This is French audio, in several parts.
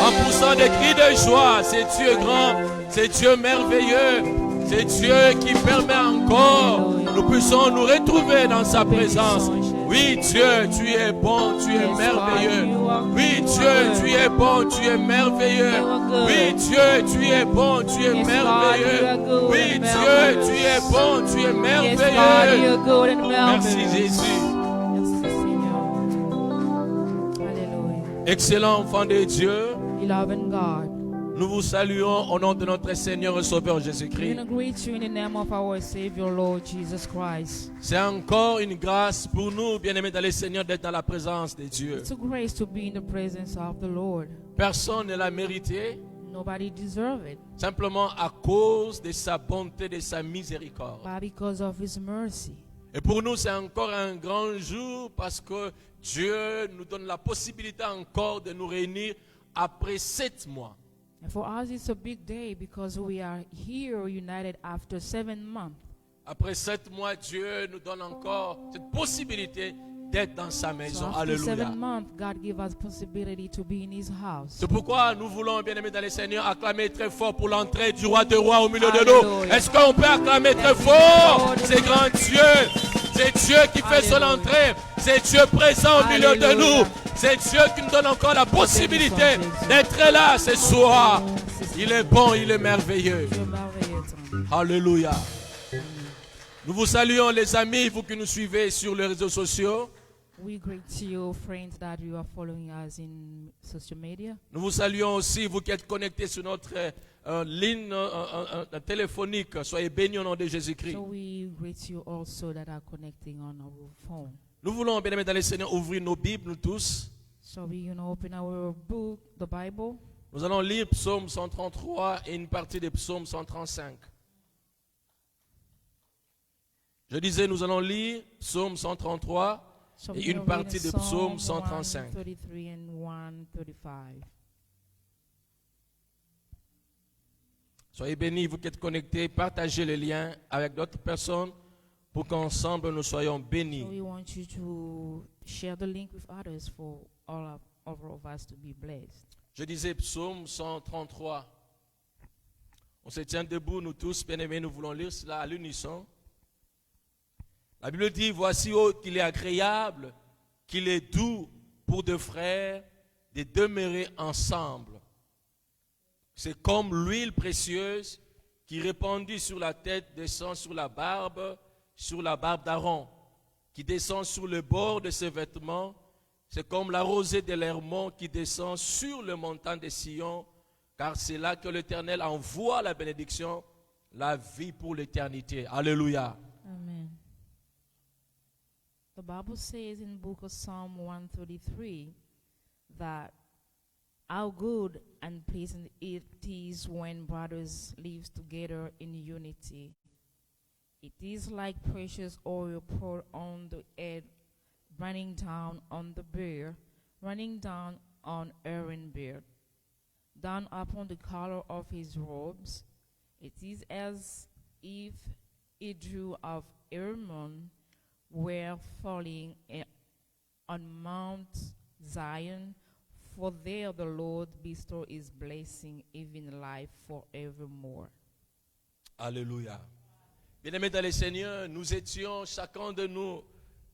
en poussant des cris de joie. C'est Dieu grand, c'est Dieu merveilleux, c'est Dieu qui permet encore nous puissions nous retrouver dans sa présence. Oui, Dieu, tu es bon, tu es merveilleux. Oui, Dieu, tu es bon, tu es merveilleux. Oui, Dieu, tu es bon, tu es merveilleux. Oui, Dieu, tu es bon, tu es merveilleux. Merci Jésus. Excellent enfant de Dieu, nous vous saluons au nom de notre Seigneur et Sauveur Jésus-Christ. C'est encore une grâce pour nous, bien-aimés dans le Seigneur, d'être dans la présence de Dieu. Personne ne l'a mérité. Nobody deserves it. Simplement à cause de sa bonté, de sa miséricorde. But because of His mercy. Et pour nous, c'est encore un grand jour parce que Dieu nous donne la possibilité encore de nous réunir après 7 mois. And for us, it's a big day because we are here united after 7 months. Après 7 mois, Dieu nous donne encore cette possibilité d'être dans sa maison. So after Alléluia. 7 months, God gave us possibility to be in His house. C'est pourquoi nous voulons, bien-aimés dans le Seigneur, acclamer très fort pour l'entrée du roi des rois au milieu de nous. Est-ce qu'on peut acclamer très fort? C'est grand Dieu. C'est Dieu qui fait son entrée. C'est Dieu présent au milieu de nous. C'est Dieu qui nous donne encore la possibilité d'être là ce soir. Il est bon, il est merveilleux. Alléluia. Nous vous saluons les amis, vous qui nous suivez sur les réseaux sociaux. We greet you, friends, that you are following us in social media. Nous vous saluons aussi, vous qui êtes connectés sur notre ligne téléphonique. Soyez bénis au nom de Jésus-Christ. So we greet you also that are connecting on our phone. Nous voulons, bien aimés dans le Seigneur, ouvrir nos Bibles, nous tous. So we open our book, the Bible. Nous allons lire Psaume 133 et une partie de Psaume 135. Je disais, nous allons lire Psaume 133 et une partie de Psaume 135. Soyez bénis, vous qui êtes connectés, partagez le lien avec d'autres personnes pour qu'ensemble nous soyons bénis. So we want you to share the link with others for all of us to be blessed. Je disais Psaume 133. On se tient debout, nous tous, bien-aimés, nous voulons lire cela à l'unisson. La Bible dit, voici qu'il est agréable, qu'il est doux pour deux frères de demeurer ensemble. C'est comme l'huile précieuse qui répandue sur la tête descend sur la barbe d'Aaron, qui descend sur le bord de ses vêtements. C'est comme la rosée de l'Hermon qui descend sur le montant de Sion, car c'est là que l'Éternel envoie la bénédiction, la vie pour l'éternité. Alléluia. Amen. The Bible says in the book of Psalm 133 that how good and pleasant it is when brothers live together in unity. It is like precious oil poured on the head, running down on the beard, running down on Aaron's beard, down upon the collar of his robes. It is as if a dew of Hermon were falling on Mount Zion, for there the Lord bestow His blessing, even life forevermore. Alléluia. Bien-aimés dans le Seigneur, nous étions chacun de nous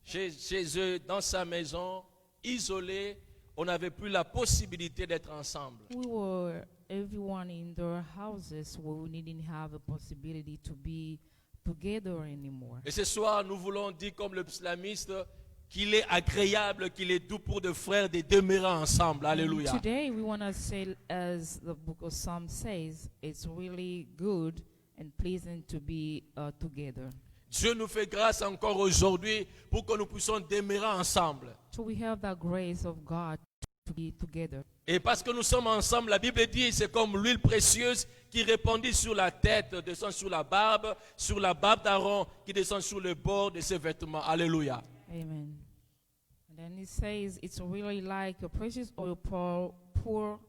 chez eux, dans sa maison, isolés. On n'avait plus la possibilité d'être ensemble. We were everyone in their houses where we didn't have a possibility to be together anymore. Et ce soir, nous voulons dire comme le psalmiste qu'il est agréable, qu'il est doux pour deux frères de demeurer ensemble. Alléluia. Today we want to say, as the book of Psalms says, it's really good and pleasant to be together. Dieu nous fait grâce encore aujourd'hui pour que nous puissions demeurer ensemble. So we have that grace of God to be together. Et parce que nous sommes ensemble, la Bible dit c'est comme l'huile précieuse qui répandit sur la tête, descend sur la barbe d'Aaron, qui descend sur le bord de ses vêtements. Alléluia. Amen. And then it says it's really like a precious oil pour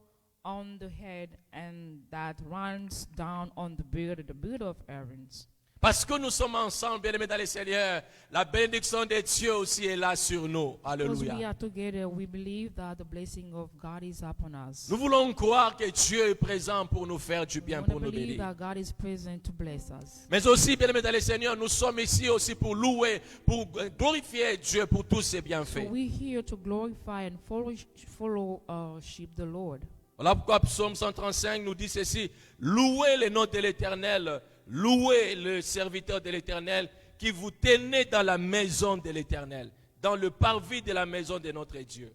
on the head and that runs down on the beard of Aaron's. Parce que nous sommes ensemble, bien-aimés dans le Seigneur, la bénédiction de Dieu aussi est là sur nous. Because we Alléluia. are together, we believe that the blessing of God is upon us. Nous voulons croire que Dieu est présent pour nous faire du We bien, want pour to nous believe bénir. that God is present to bless us. Mais aussi, bien-aimés dans le Seigneur, nous sommes ici aussi pour louer, pour glorifier Dieu pour tous ses So bienfaits. we're here to glorify and fellowship the Lord. Voilà pourquoi Psaume 135 nous dit ceci: louez le nom de l'Éternel, louez le serviteur de l'Éternel qui vous tenez dans la maison de l'Éternel, dans le parvis de la maison de notre Dieu.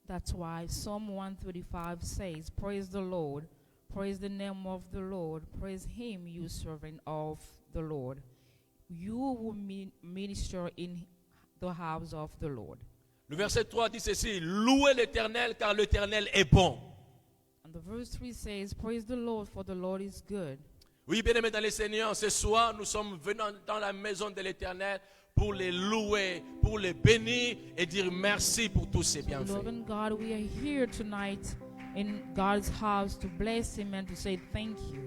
That's why Psalm 135 says, praise the Lord, praise the name of the Lord, praise him, you servant of the Lord, you who minister in the house of the Lord. Le verset 3 dit ceci: louez l'Éternel car l'Éternel est bon. And the verse 3 says, praise the Lord, for the Lord is good. Oui, bien-aimés dans le Seigneur, ce soir, nous sommes venus dans la maison de l'Éternel pour les louer, pour les bénir et dire merci pour tous ses bienfaits. Beloved God, we are here tonight in God's house to bless him and to say thank you.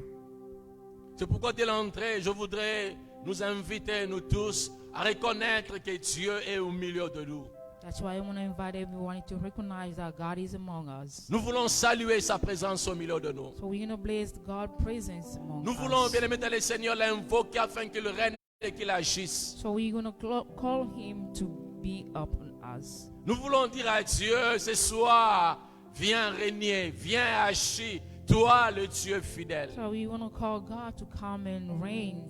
C'est pourquoi dès l'entrée, je voudrais nous inviter, nous tous, à reconnaître que Dieu est au milieu de nous. That's why I want to invite everyone to recognize that God is among us. Nous voulons saluer sa présence au milieu de nous. So we're going to bless God's presence among Nous voulons, us. bien-aimés dans le Seigneur, l'invoquer afin qu'il règne et qu'il agisse. So we're going to call him to be upon us. Nous voulons dire à Dieu ce soir: viens régner, viens agir, toi le Dieu fidèle. So we want to call God to come and reign,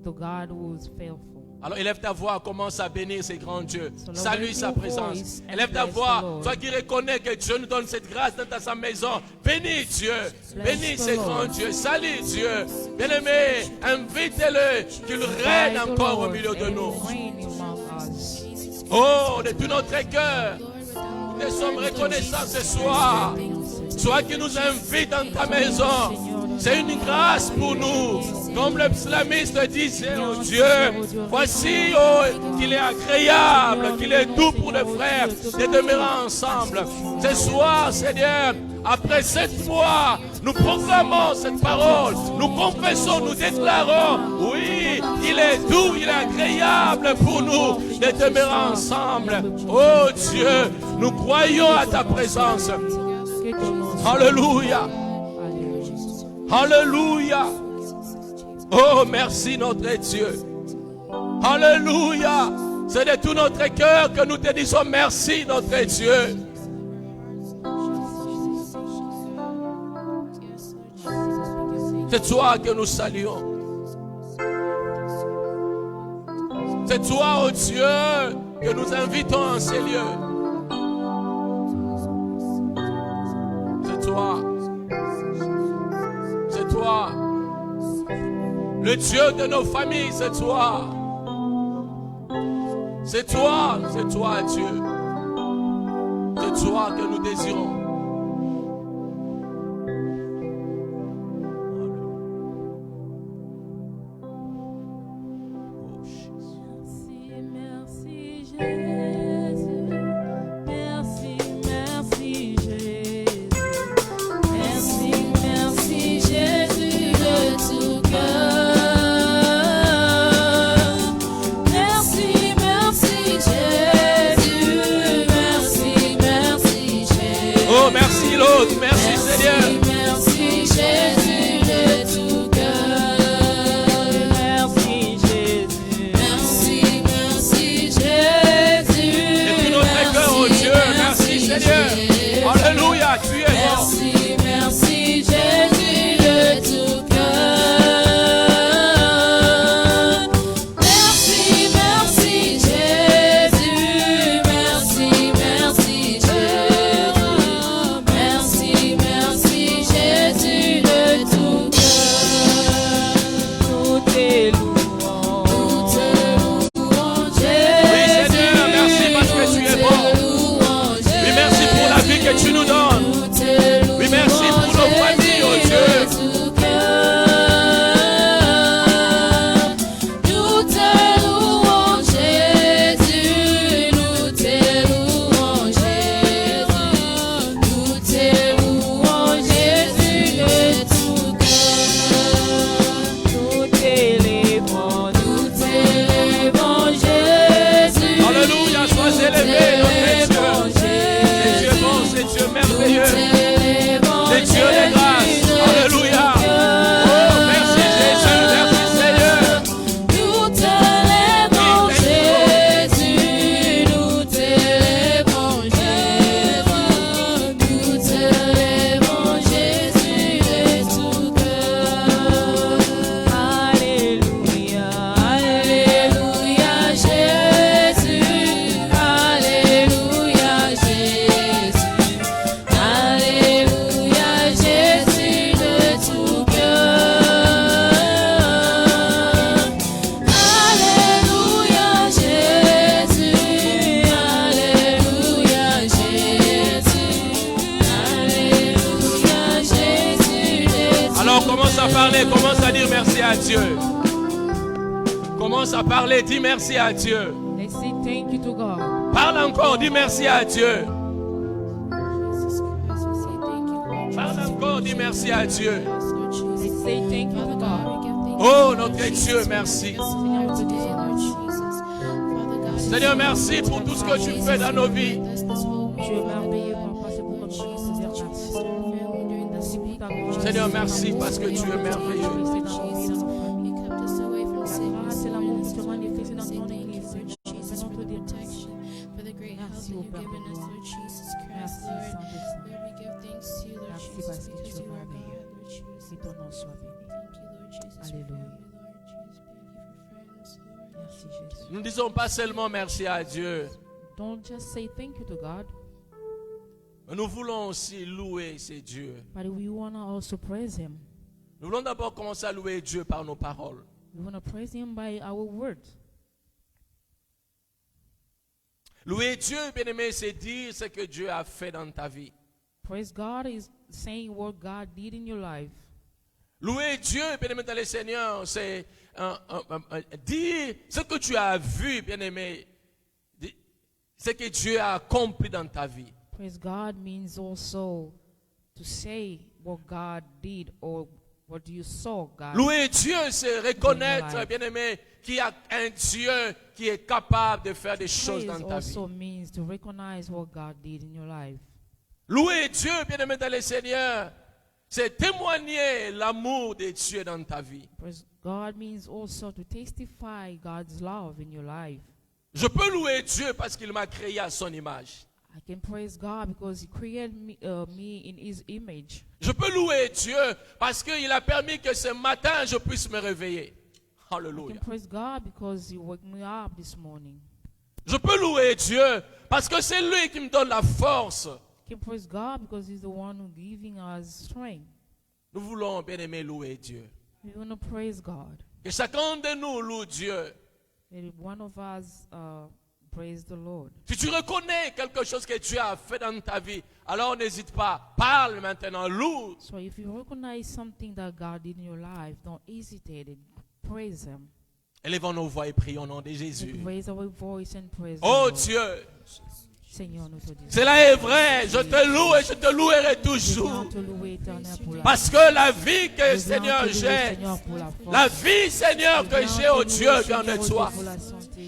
the God who is faithful. Alors élève ta voix, commence à bénir ce grand Dieu. So Salue lift sa your présence. voice and Élève ta bless the voix, Lord. toi qui reconnais que Dieu nous donne cette grâce dans sa maison. Bénis Dieu, bénis the ce Lord. grand Dieu. Salue Dieu. Bien-aimé, invite-le qu'il règne By the encore au Lord milieu de and nous. reign among us. Oh, de tout notre cœur, nous sommes reconnaissants ce soir. Toi qui nous invites dans ta maison, c'est une grâce pour nous. Comme le psalmiste disait au Dieu, voici qu'il est agréable, qu'il est doux pour les frères de demeurer ensemble. Ce soir, Seigneur, après 7 mois, nous proclamons cette parole, nous confessons, nous déclarons, oui, il est doux, il est agréable pour nous de demeurer ensemble. Oh Dieu, nous croyons à ta présence. Alléluia. Alléluia. Oh, merci notre Dieu. Alléluia. C'est de tout notre cœur que nous te disons merci notre Dieu. C'est toi que nous saluons. C'est toi, oh Dieu, que nous invitons en ces lieux. C'est toi. C'est toi. Le Dieu de nos familles, c'est toi. C'est toi, Dieu. C'est toi que nous désirons. Merci, Jésus. Merci, merci, Jésus. Merci, merci, Jésus de tout cœur. Merci, merci, Jésus. Merci, merci, Jésus. parler, commence à dire merci à Dieu. Commence à parler, dis merci à Dieu. Let's say thank you to God. Parle encore, dis merci à Dieu. Jesus Christ, we say thank you, Lord Parle Jesus. encore, dis merci à Dieu. Lord Jesus. Let's say thank you to Father God, God. we give thanks Oh, to you, notre Lord Dieu, Jesus. merci. We bless you today, Lord Jesus. Father God, Seigneur, merci pour tout ce que tu fais dans nos vies. bless this whole Tu es week, merveilleux, Lord papa, c'est pour Lord notre Jesus, prière. that you bless our family during this week. Ta grâce, Seigneur, merci parce que tu es merveilleux. dans nos vies, dans nos You familles. kept us away from La sickness grâce et and l'amour que illness. tu manifestes dans Say ton thank you, église, Lord Jesus, for the protection, for the great help that Merci au you've Père given us, béni. Lord Jesus Christ, Merci, Lord. Saint-Esprit. Lord, we give thanks to you, Lord Merci Jesus, parce que because tu es you are God, merveilleux. Lord Jesus. Que ton nom soit béni. Thank you, Lord Jesus, for Alléluia. family, Lord Jesus. Thank you for friends, Lord. Merci Jésus. Nous ne disons pas seulement merci à Dieu, Don't just say thank you to God, mais nous voulons aussi louer ces dieux. but we want to also praise Him. Nous voulons d'abord commencer à louer Dieu par nos paroles. We want to praise Him by our words. Louer Dieu, bien-aimé, c'est dire ce que Dieu a fait dans ta vie. Praise God is saying what God did in your life. Louer Dieu, bien-aimé dans le Seigneur, c'est dire ce que tu as vu, bien-aimé, ce que Dieu a accompli dans ta vie. Praise God means also to say what God did or what you saw God. Louer Dieu, c'est reconnaître, life. bien-aimé, qu'il y a un Dieu qui est capable de faire des choses Praise dans ta vie. also means to recognize what God did in your life. Louer Dieu, bien-aimé dans le Seigneur, c'est témoigner l'amour de Dieu dans ta vie. Praise God means also to testify God's love in your life. Je peux louer Dieu parce qu'il m'a créé à son image. I can praise God because He created me in His image. Je peux louer Dieu parce qu'il a permis que ce matin je puisse me réveiller. I Alléluia. can praise God because He woke me up this morning. Je peux louer Dieu parce que c'est lui qui me donne la force. I can praise God because He's the one who giving us strength. Nous voulons bien aimer louer Dieu. We want to praise God. Que chacun de nous loue Dieu. That one of us praise the Lord. Si tu reconnais quelque chose que Dieu a fait dans ta vie, alors n'hésite pas. Parle maintenant, loue. So if you recognize something that God did in your life, don't hesitate and praise Him. Élevons nos voix et prions au nom de Jésus. And raise our voice and praise the Oh Lord. Dieu, Seigneur, nous te disons. cela est vrai. Je te loue et je te louerai Nous toujours. voulons te louer, Éternel, pour la Parce que la vie que, Nous voulons Seigneur, te louer, j'ai, Seigneur, pour la force. la vie, Seigneur, que j'ai, oh Dieu, vient de toi.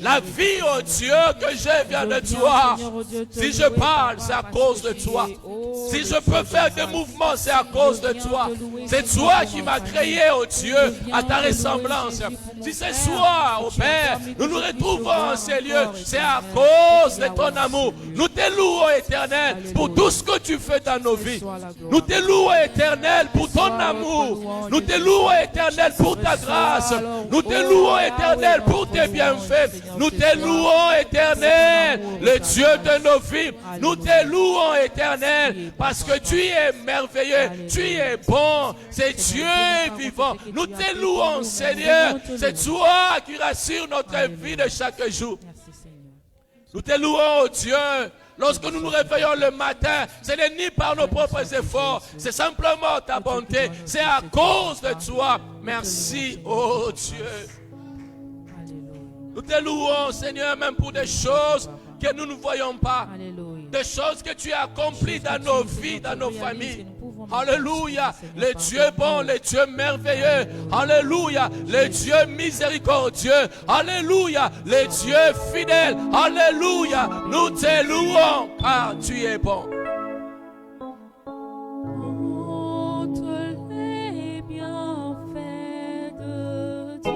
La vie, oh Dieu, que j'ai vient de toi. Si je parle, c'est à cause de toi. Si je peux faire des mouvements, c'est à cause de toi. C'est toi qui m'as créé, oh Dieu, à ta ressemblance. Si ce soir, oh Père, nous nous retrouvons en ces lieux, c'est à cause de ton amour. Nous te louons, Éternel, pour tout ce que tu fais dans nos vies. Nous te louons, Éternel, pour ton amour. Nous te louons, Éternel, pour ta grâce. Nous te louons, Éternel, pour tes bienfaits. Nous te louons, Éternel, le Dieu de nos vies. Nous te louons, Éternel, parce que tu es merveilleux, tu es bon, c'est Dieu vivant. Nous te louons, Seigneur, c'est toi qui rassure notre vie de chaque jour. Merci, Seigneur. Nous te louons, Dieu. Lorsque nous nous réveillons le matin, ce n'est ni par nos propres efforts, c'est simplement ta bonté. C'est à cause de toi. Merci, oh Dieu. Alléluia. Nous te louons, Seigneur, même pour des choses que nous ne voyons pas. Alléluia. Des choses que tu as accomplies dans nos vies, dans nos familles. Alléluia. Le Dieu bon, le Dieu merveilleux. Alléluia. Le Dieu miséricordieux. Alléluia. Le Dieu fidèle. Alléluia. Nous te louons car tu es bon. Contre les bienfaits de Dieu,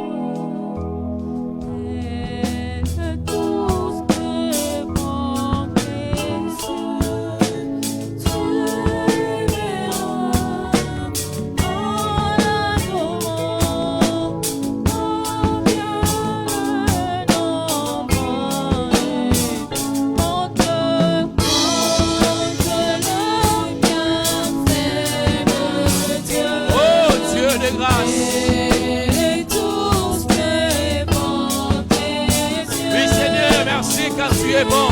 et tous devant Jésus, tu verras en adorant combien le nombre est contre le bienfait de Dieu. Oh Dieu de grâce. Et tous devant Jésus. Oui Seigneur, merci car tu es bon.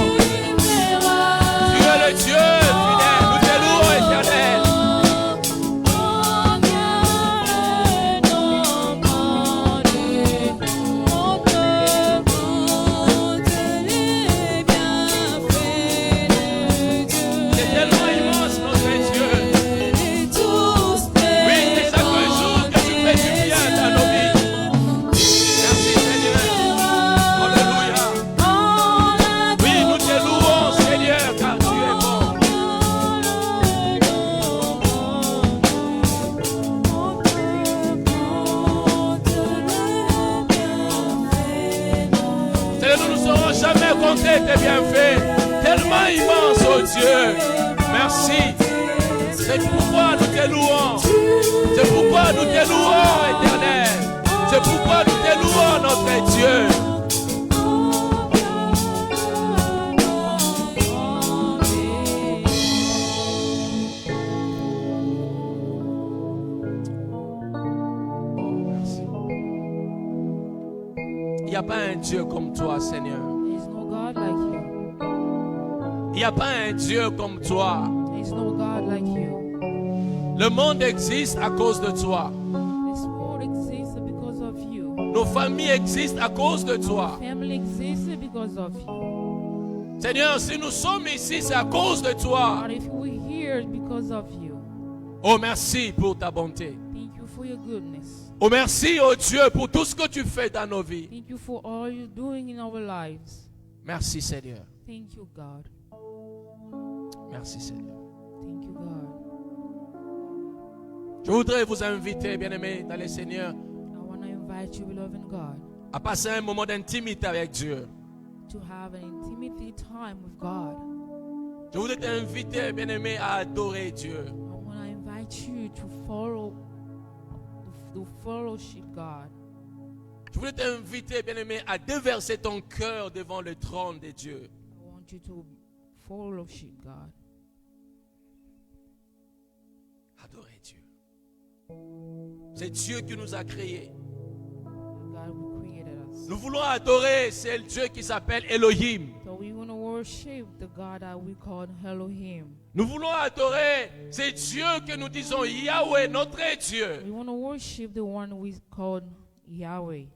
Tu es le Dieu fidèle. Nous te louons, Éternel. jamais compter tes bienfaits. Tellement immense, oh Dieu. Merci. C'est pourquoi nous te louons. C'est pourquoi nous te louons, Éternel. C'est pourquoi nous te louons, notre Dieu. Il n'y a pas un Dieu comme toi, Seigneur. There is no God like you. Il n'y a pas un Dieu comme toi. There is no God like you. Le monde existe à cause de toi. This world exists because of you. Nos familles existent à cause de toi. Family exists because of you. Seigneur, si nous sommes ici, c'est à cause de toi. But if we're here, it's because of you. Oh, merci pour ta bonté. Thank you for your goodness. Oh, merci, oh Dieu, pour tout ce que tu fais dans nos vies. Thank you for all you're doing in our lives. Merci, Seigneur. Thank you, God. Merci, Seigneur. Thank you, God. Je voudrais vous inviter, bien-aimés, dans le Seigneur, I want to invite you, beloved God, à passer un moment d'intimité avec Dieu. to have an intimate time with God. Je voudrais t'inviter, bien-aimé, à adorer Dieu. I want to invite you to follow, to fellowship God. Je voulais t'inviter, bien-aimé, à déverser ton cœur devant le trône de Dieu. I want you to fellowship God. Adorer Dieu. C'est Dieu qui nous a créés. God who created us. Nous voulons adorer, c'est le Dieu qui s'appelle Elohim. So we want to worship the God that we call Elohim. Nous voulons adorer, c'est Dieu que nous disons Yahweh, notre Dieu. We want to worship the one we call Yahweh.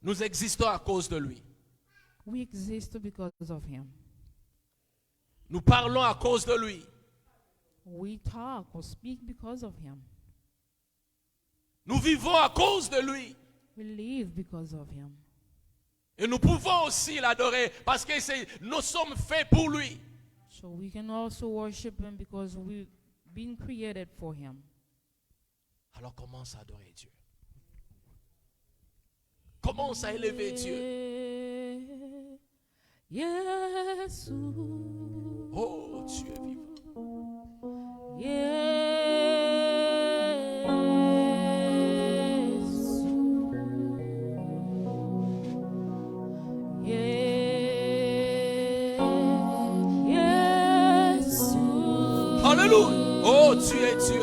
Nous existons à cause de lui. We exist because of Him. Nous parlons à cause de lui. We talk or speak because of Him. Nous vivons à cause de lui. We live because of Him. Et nous pouvons aussi l'adorer parce que nous sommes faits pour lui. So we can also worship Him because we've been created for Him. Alors commence à adorer Dieu. Commence à élever Dieu. Yes. Oh Dieu vivant. Alléluia. Oh, tu es Dieu.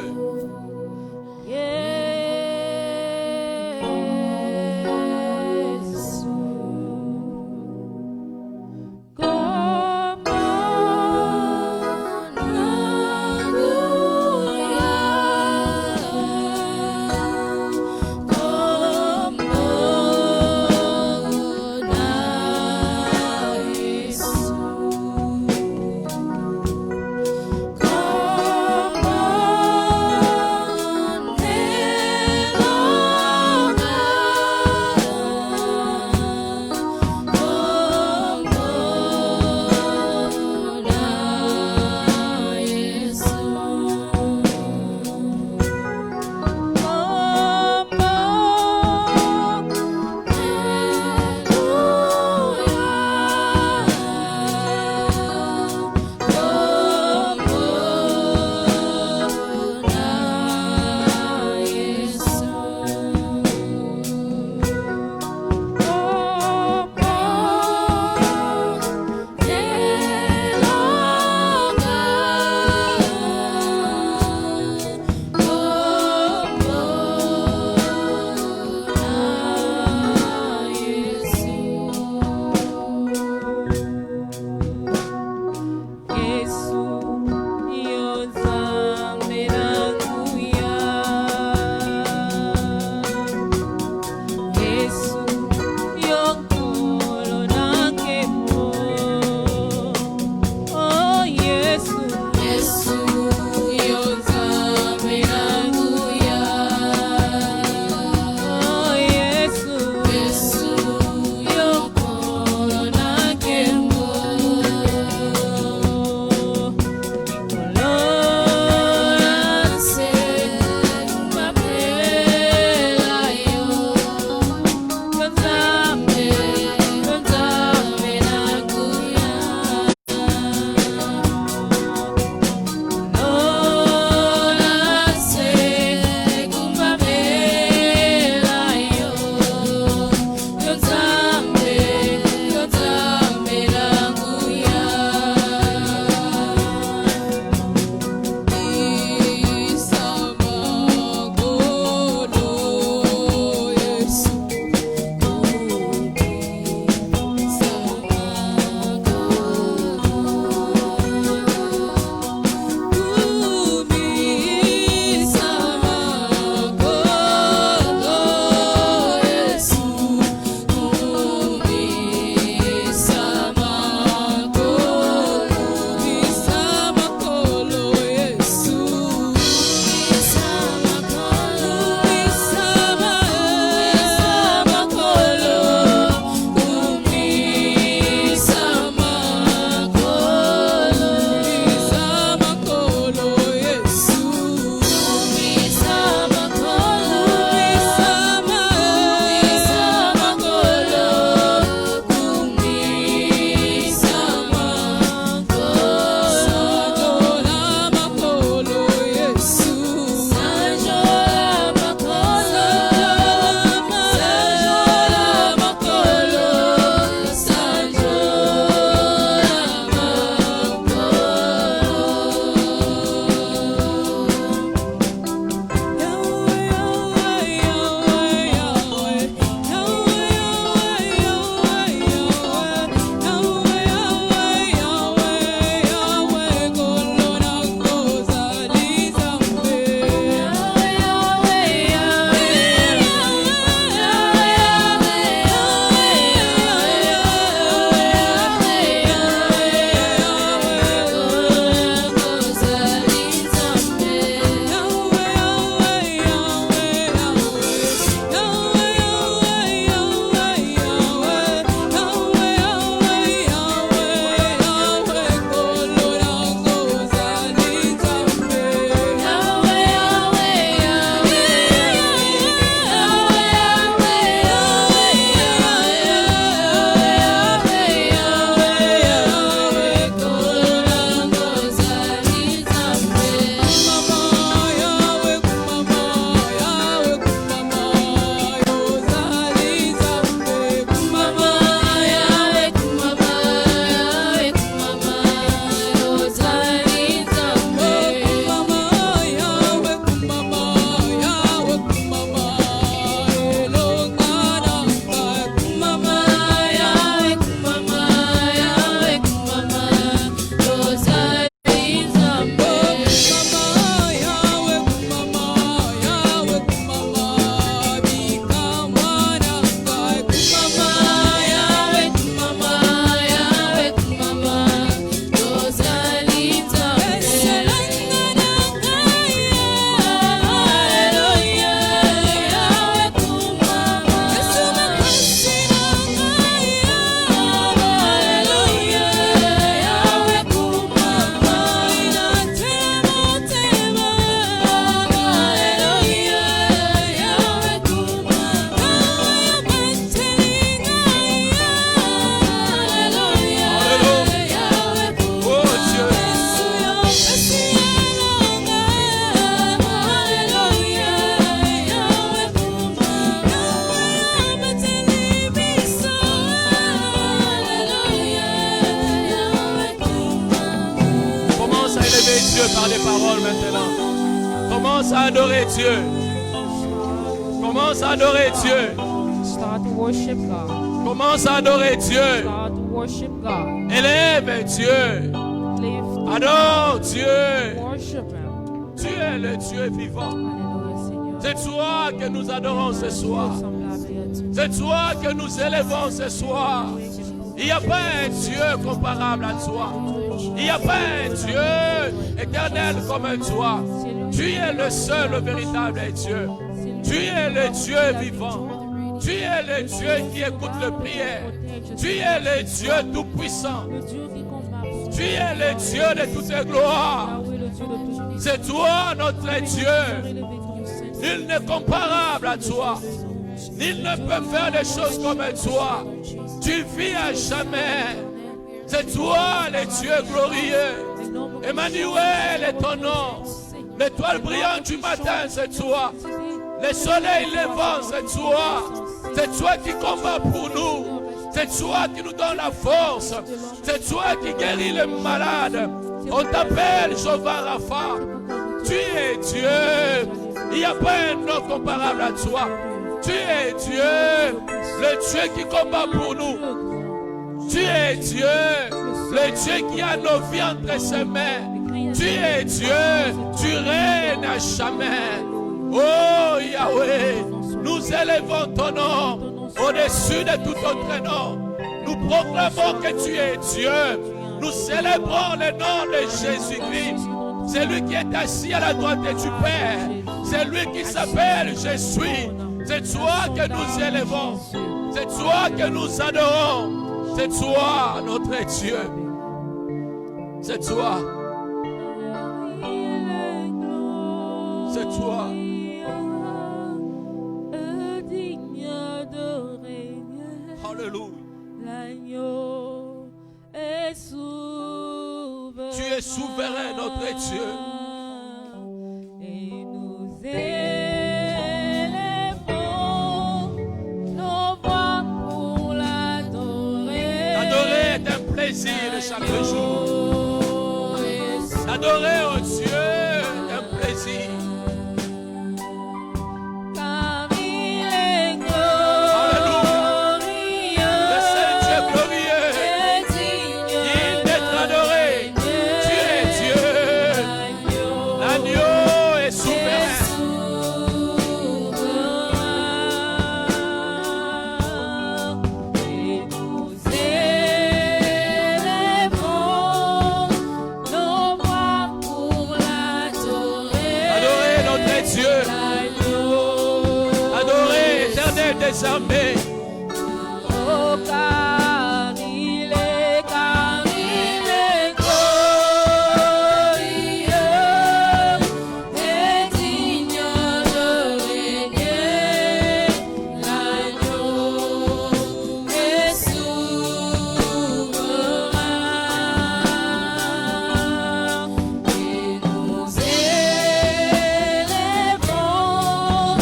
par les paroles maintenant. Commence à adorer Dieu. Commence à adorer Dieu. Start to worship God. Commence à adorer Dieu. Start to worship God. Élève Dieu. Lift. Adore Dieu. Worship Him. Tu es le Dieu vivant. Hallelujah, Seigneur. C'est toi que nous adorons ce soir. C'est toi que nous élevons ce soir. Il n'y a pas un Dieu comparable à toi. Il n'y a pas un Dieu éternel comme toi. Tu es le seul, le véritable Dieu. Tu es le Dieu vivant. Tu es le Dieu qui écoute les prières. Tu es le Dieu tout-puissant. Tu es le Dieu de toutes les gloires. C'est toi notre Dieu. Nul n'est comparable à toi. Nul ne peut faire des choses comme toi. Tu vis à jamais. C'est toi le Dieu glorieux. Emmanuel est ton nom. L'étoile brillante du matin, c'est toi. Le soleil levant, c'est toi. C'est toi qui combats pour nous. C'est toi qui nous donne la force. C'est toi qui guéris les malades. On t'appelle Jéhovah Rapha. Tu es Dieu. Il n'y a pas un nom comparable à toi. Tu es Dieu, le Dieu qui combat pour nous. Tu es Dieu, le Dieu qui a nos vies entre ses mains. Tu es Dieu, tu règnes à jamais. Oh Yahweh, nous élevons ton nom au-dessus de tout autre nom. Nous proclamons que tu es Dieu. Nous célébrons le nom de Jésus-Christ. C'est lui qui est assis à la droite du Père. C'est lui qui s'appelle Je suis. C'est toi que nous élevons. C'est toi que nous adorons. C'est toi notre Dieu. C'est toi. C'est toi. Alléluia. L'agneau est souverain. Tu es souverain, notre Dieu. Et nous élevons nos voix pour l'adorer. Adorer est un plaisir de chaque jour. Adorer au Dieu est un plaisir. Car il est désormais. Oh, car il est glorieux et digne de régner. L'agneau est souverain. Et nous élevons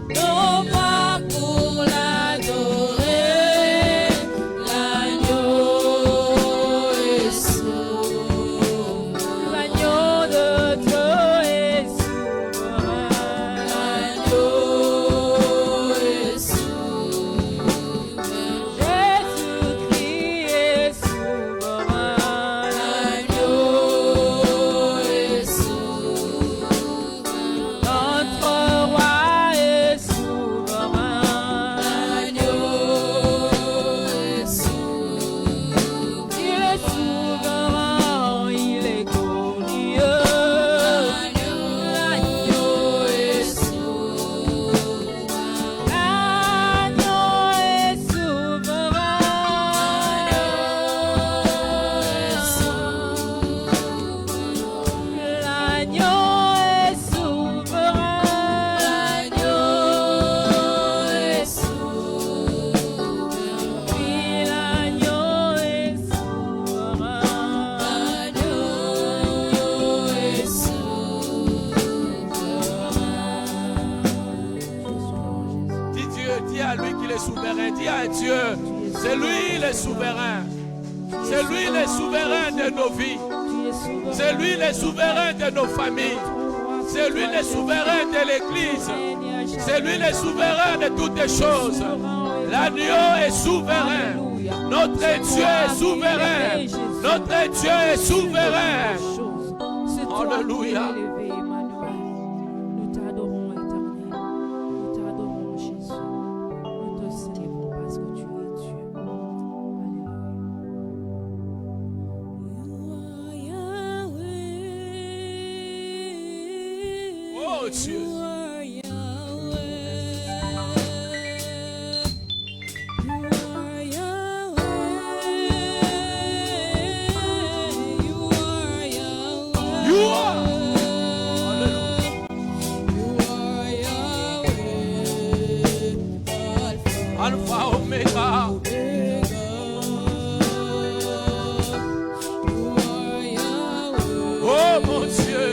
nos voix pour l'adorer. L'agneau est souverain. L'agneau de Dieu est souverain. L'agneau est souverain. Jésus-Christ est souverain. L'agneau est souverain. Notre roi est souverain. L'agneau est souverain. Il est souverain, il est glorieux. L'agneau est souverain. L'agneau est souverain. L'agneau est souverain. L'agneau est souverain. Oui, l'agneau est souverain. L'agneau est souverain. Dis Dieu, dis à lui qu'il est souverain. Dis à Dieu, c'est lui le souverain. C'est lui le souverain de nos vies. C'est lui le souverain de nos familles. C'est lui le souverain de l'Église. C'est lui le souverain de toutes les choses. L'agneau est souverain. Notre Dieu est souverain. Notre Dieu est souverain. Alléluia. Nous t'adorons, Éternel. Nous t'adorons, Jésus. Nous te célébrons parce que tu es Dieu. Alléluia. Oh Dieu. You are. Alpha Omega. Oh mon Dieu.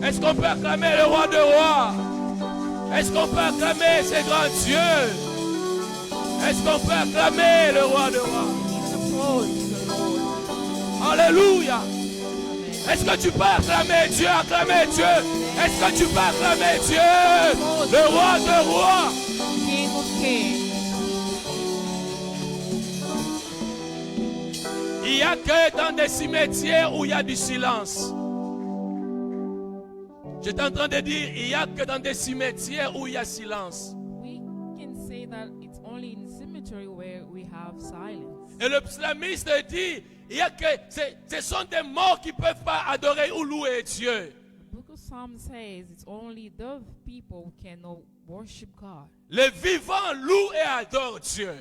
Est-ce qu'on peut acclamer le roi de rois? Est-ce qu'on peut acclamer ces grands dieux? Est-ce qu'on peut acclamer le roi de rois? Alléluia. Est-ce que tu peux acclamer Dieu? Acclamer Dieu. Est-ce que tu peux acclamer Dieu? Le roi de rois. King of kings. Il n'y a que dans des cimetières où il y a du silence. J'étais en train de dire, il n'y a que dans des cimetières où il y a silence. We can say that it's only in cemetery where we have silence. Et le psalmiste dit, il y a que ce sont des morts qui ne peuvent pas adorer ou louer Dieu. The book of Psalms says it's only the people who can worship God. Les vivants louent et adorent Dieu.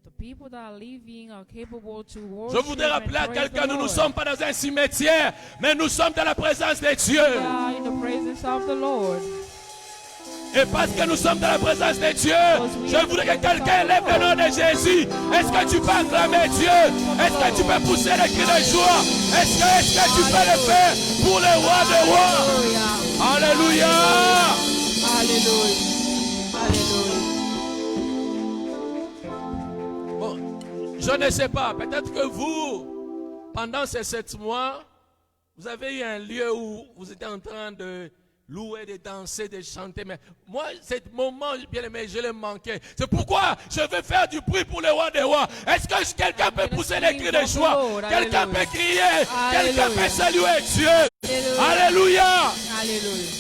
The people that are living are capable to Je worship voudrais rappeler à and praise quelqu'un, the nous ne Lord. sommes pas dans un cimetière, mais nous sommes dans la présence de Dieu. We are in the presence of the Lord. Et parce que nous sommes dans la présence de Dieu, je voudrais que quelqu'un lève le nom de Jésus. Est-ce que tu peux acclamer Dieu? Est-ce que tu peux pousser les cris de joie? Est-ce que tu peux le faire pour le roi des rois? Alléluia! Hallelujah. Hallelujah. Bon, je ne sais pas, peut-être que vous, pendant ces 7 mois, vous avez eu un lieu où vous étiez en train de louer, de danser, de chanter. Mais moi, ce moment, bien aimé, je l'ai manqué. C'est pourquoi je veux faire du bruit pour le roi des rois. Est-ce que quelqu'un peut pousser les cris de joie? Quelqu'un peut crier? Quelqu'un peut saluer Dieu? Alléluia! Hallelujah.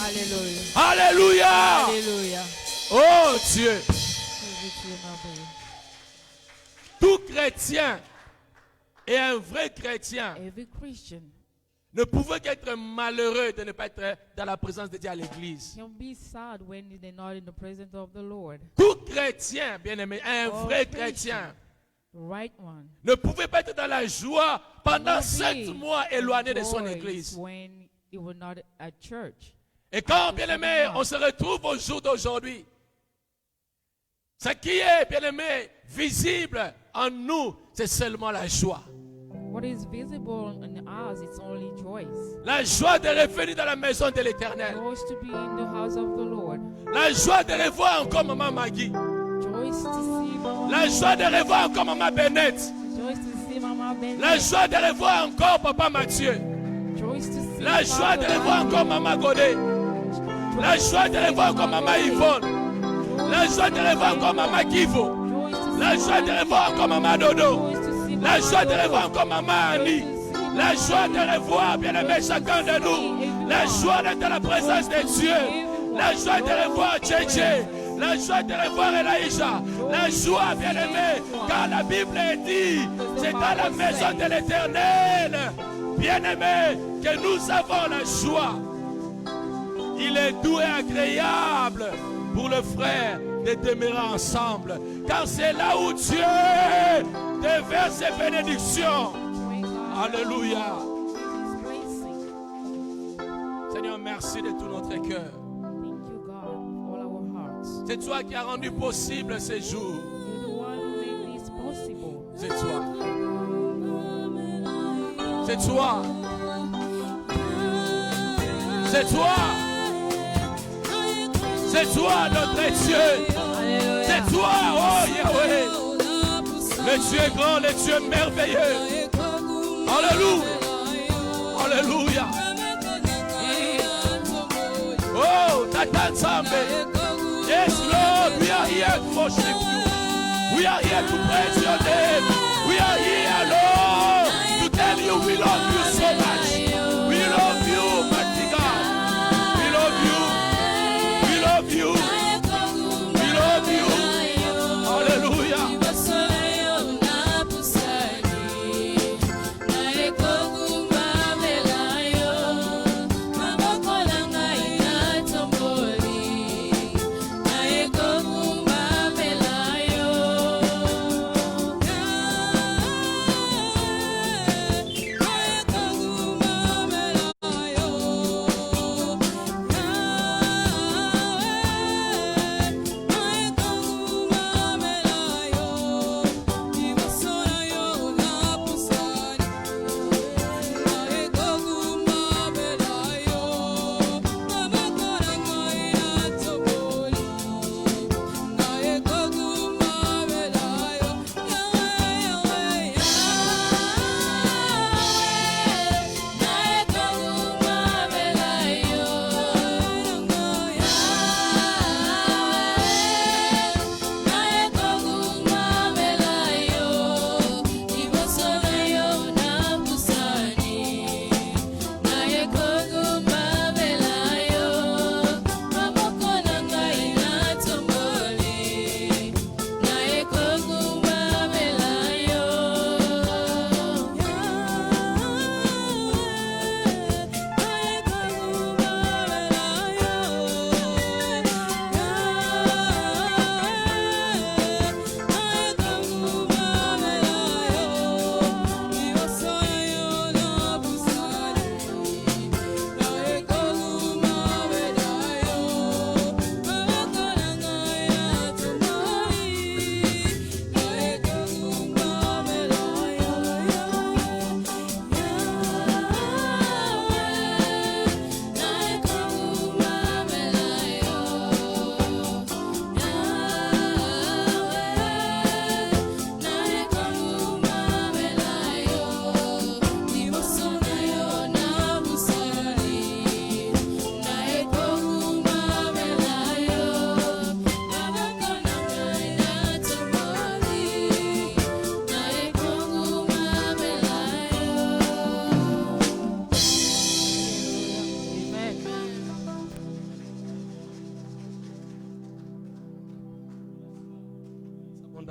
Hallelujah. Alléluia! Hallelujah. Oh Dieu! Praise be to you, my baby. Tout chrétien et un vrai chrétien Every Christian ne pouvait qu'être malheureux de ne pas être dans la présence de Dieu à l'église. can be sad when they're not in the presence of the Lord. Tout chrétien, bien-aimé, un Oh, vrai Christian. chrétien, The right one. ne pouvait pas être dans la joie pendant Will 7 be mois éloigné de son rejoiced église. when he was not at church. Et quand, bien-aimé, on se retrouve au jour d'aujourd'hui, ce qui est, bien-aimé, visible en nous, c'est seulement la joie. What is visible in us, it's only joy. La joie de revenir dans la maison de l'Éternel. Joy to be in the house of the Lord. La joie de revoir encore Maman Maggie. Joy to see Mama. La joie de revoir encore Maman Bennett. Joy to see Mama Ben. La joie de revoir encore Papa Mathieu. Joy to see La joie de revoir encore Maman Godet. La joie de revoir encore Maman Yvonne. La joie de revoir encore Maman Kivo. La joie de revoir encore Maman Dodo. La joie de revoir encore Maman Annie. La joie de revoir, bien aimé, chacun de nous. La joie d'être dans la présence de Dieu. La joie de revoir Tchétché. La joie de revoir Elaïcha. La joie, bien aimé, car la Bible dit, c'est dans la maison de l'Éternel, bien aimé, que nous avons la joie. Il est doux et agréable pour le frère de demeurer ensemble. Car c'est là où Dieu déverse ses bénédictions. Alléluia. Seigneur, merci de tout notre cœur. Thank you, God, all our hearts. C'est toi qui as rendu possible ces jours. You're the one who made this possible. C'est toi. C'est toi. C'est toi. C'est toi notre Dieu. C'est toi, oh Yahweh. Le Dieu grand, le Dieu merveilleux. Alléluia. Alléluia. Oh, Tata Nzambe. Yes, Lord, we are here to worship you. We are here to praise your name. We are here, Lord, to tell you we love you so much. We love you, mighty God. We love you. We love you. We love you. Hallelujah.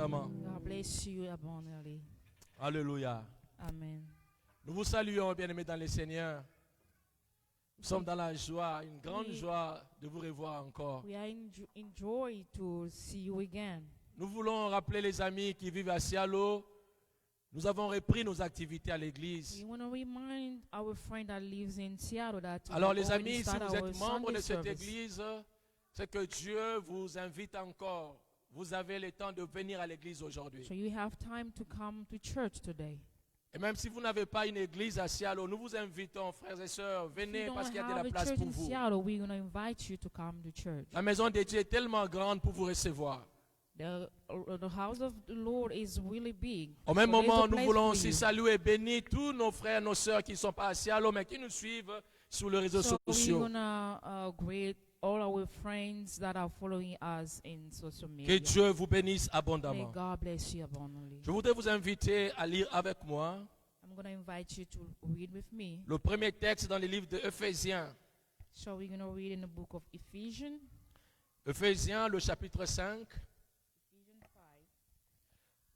abondamment. God bless you abundantly. Alléluia. Amen. Nous vous saluons, bien-aimés dans le Seigneur. Nous sommes dans la joie, une grande Oui. joie de vous revoir encore. We are in joy to see you again. Nous voulons rappeler les amis qui vivent à Cialo. Nous avons repris nos activités à l'église. We want to remind our friend that lives in Seattle that Alors we les already amis, si start vous our êtes membre de Sunday cette service. église, c'est que Dieu vous invite encore. Vous avez le temps de venir à l'église aujourd'hui. So you have time to come to church today. Et même si vous n'avez pas une église à Cialo, nous vous invitons, frères et sœurs, If you venez don't parce qu'il y a de have la a place church pour in vous. Seattle, we're going to invite you to come to church. La maison de Dieu est tellement grande pour vous recevoir. The house of the Lord is really big. Au même So there's moment, a nous place voulons for aussi you. saluer et bénir tous nos frères et nos sœurs qui ne sont pas à Cialo, mais qui nous suivent sur les réseaux So we're sociaux. going to greet all our friends that are following us in social Que media. Dieu vous bénisse May abondamment. God bless you abundantly. Je voudrais vous inviter à lire avec moi I'm going to invite you to read with me. le premier texte dans le livre de Ephésiens. So we're going to read in the book of Ephesians. Ephésiens, le chapitre 5.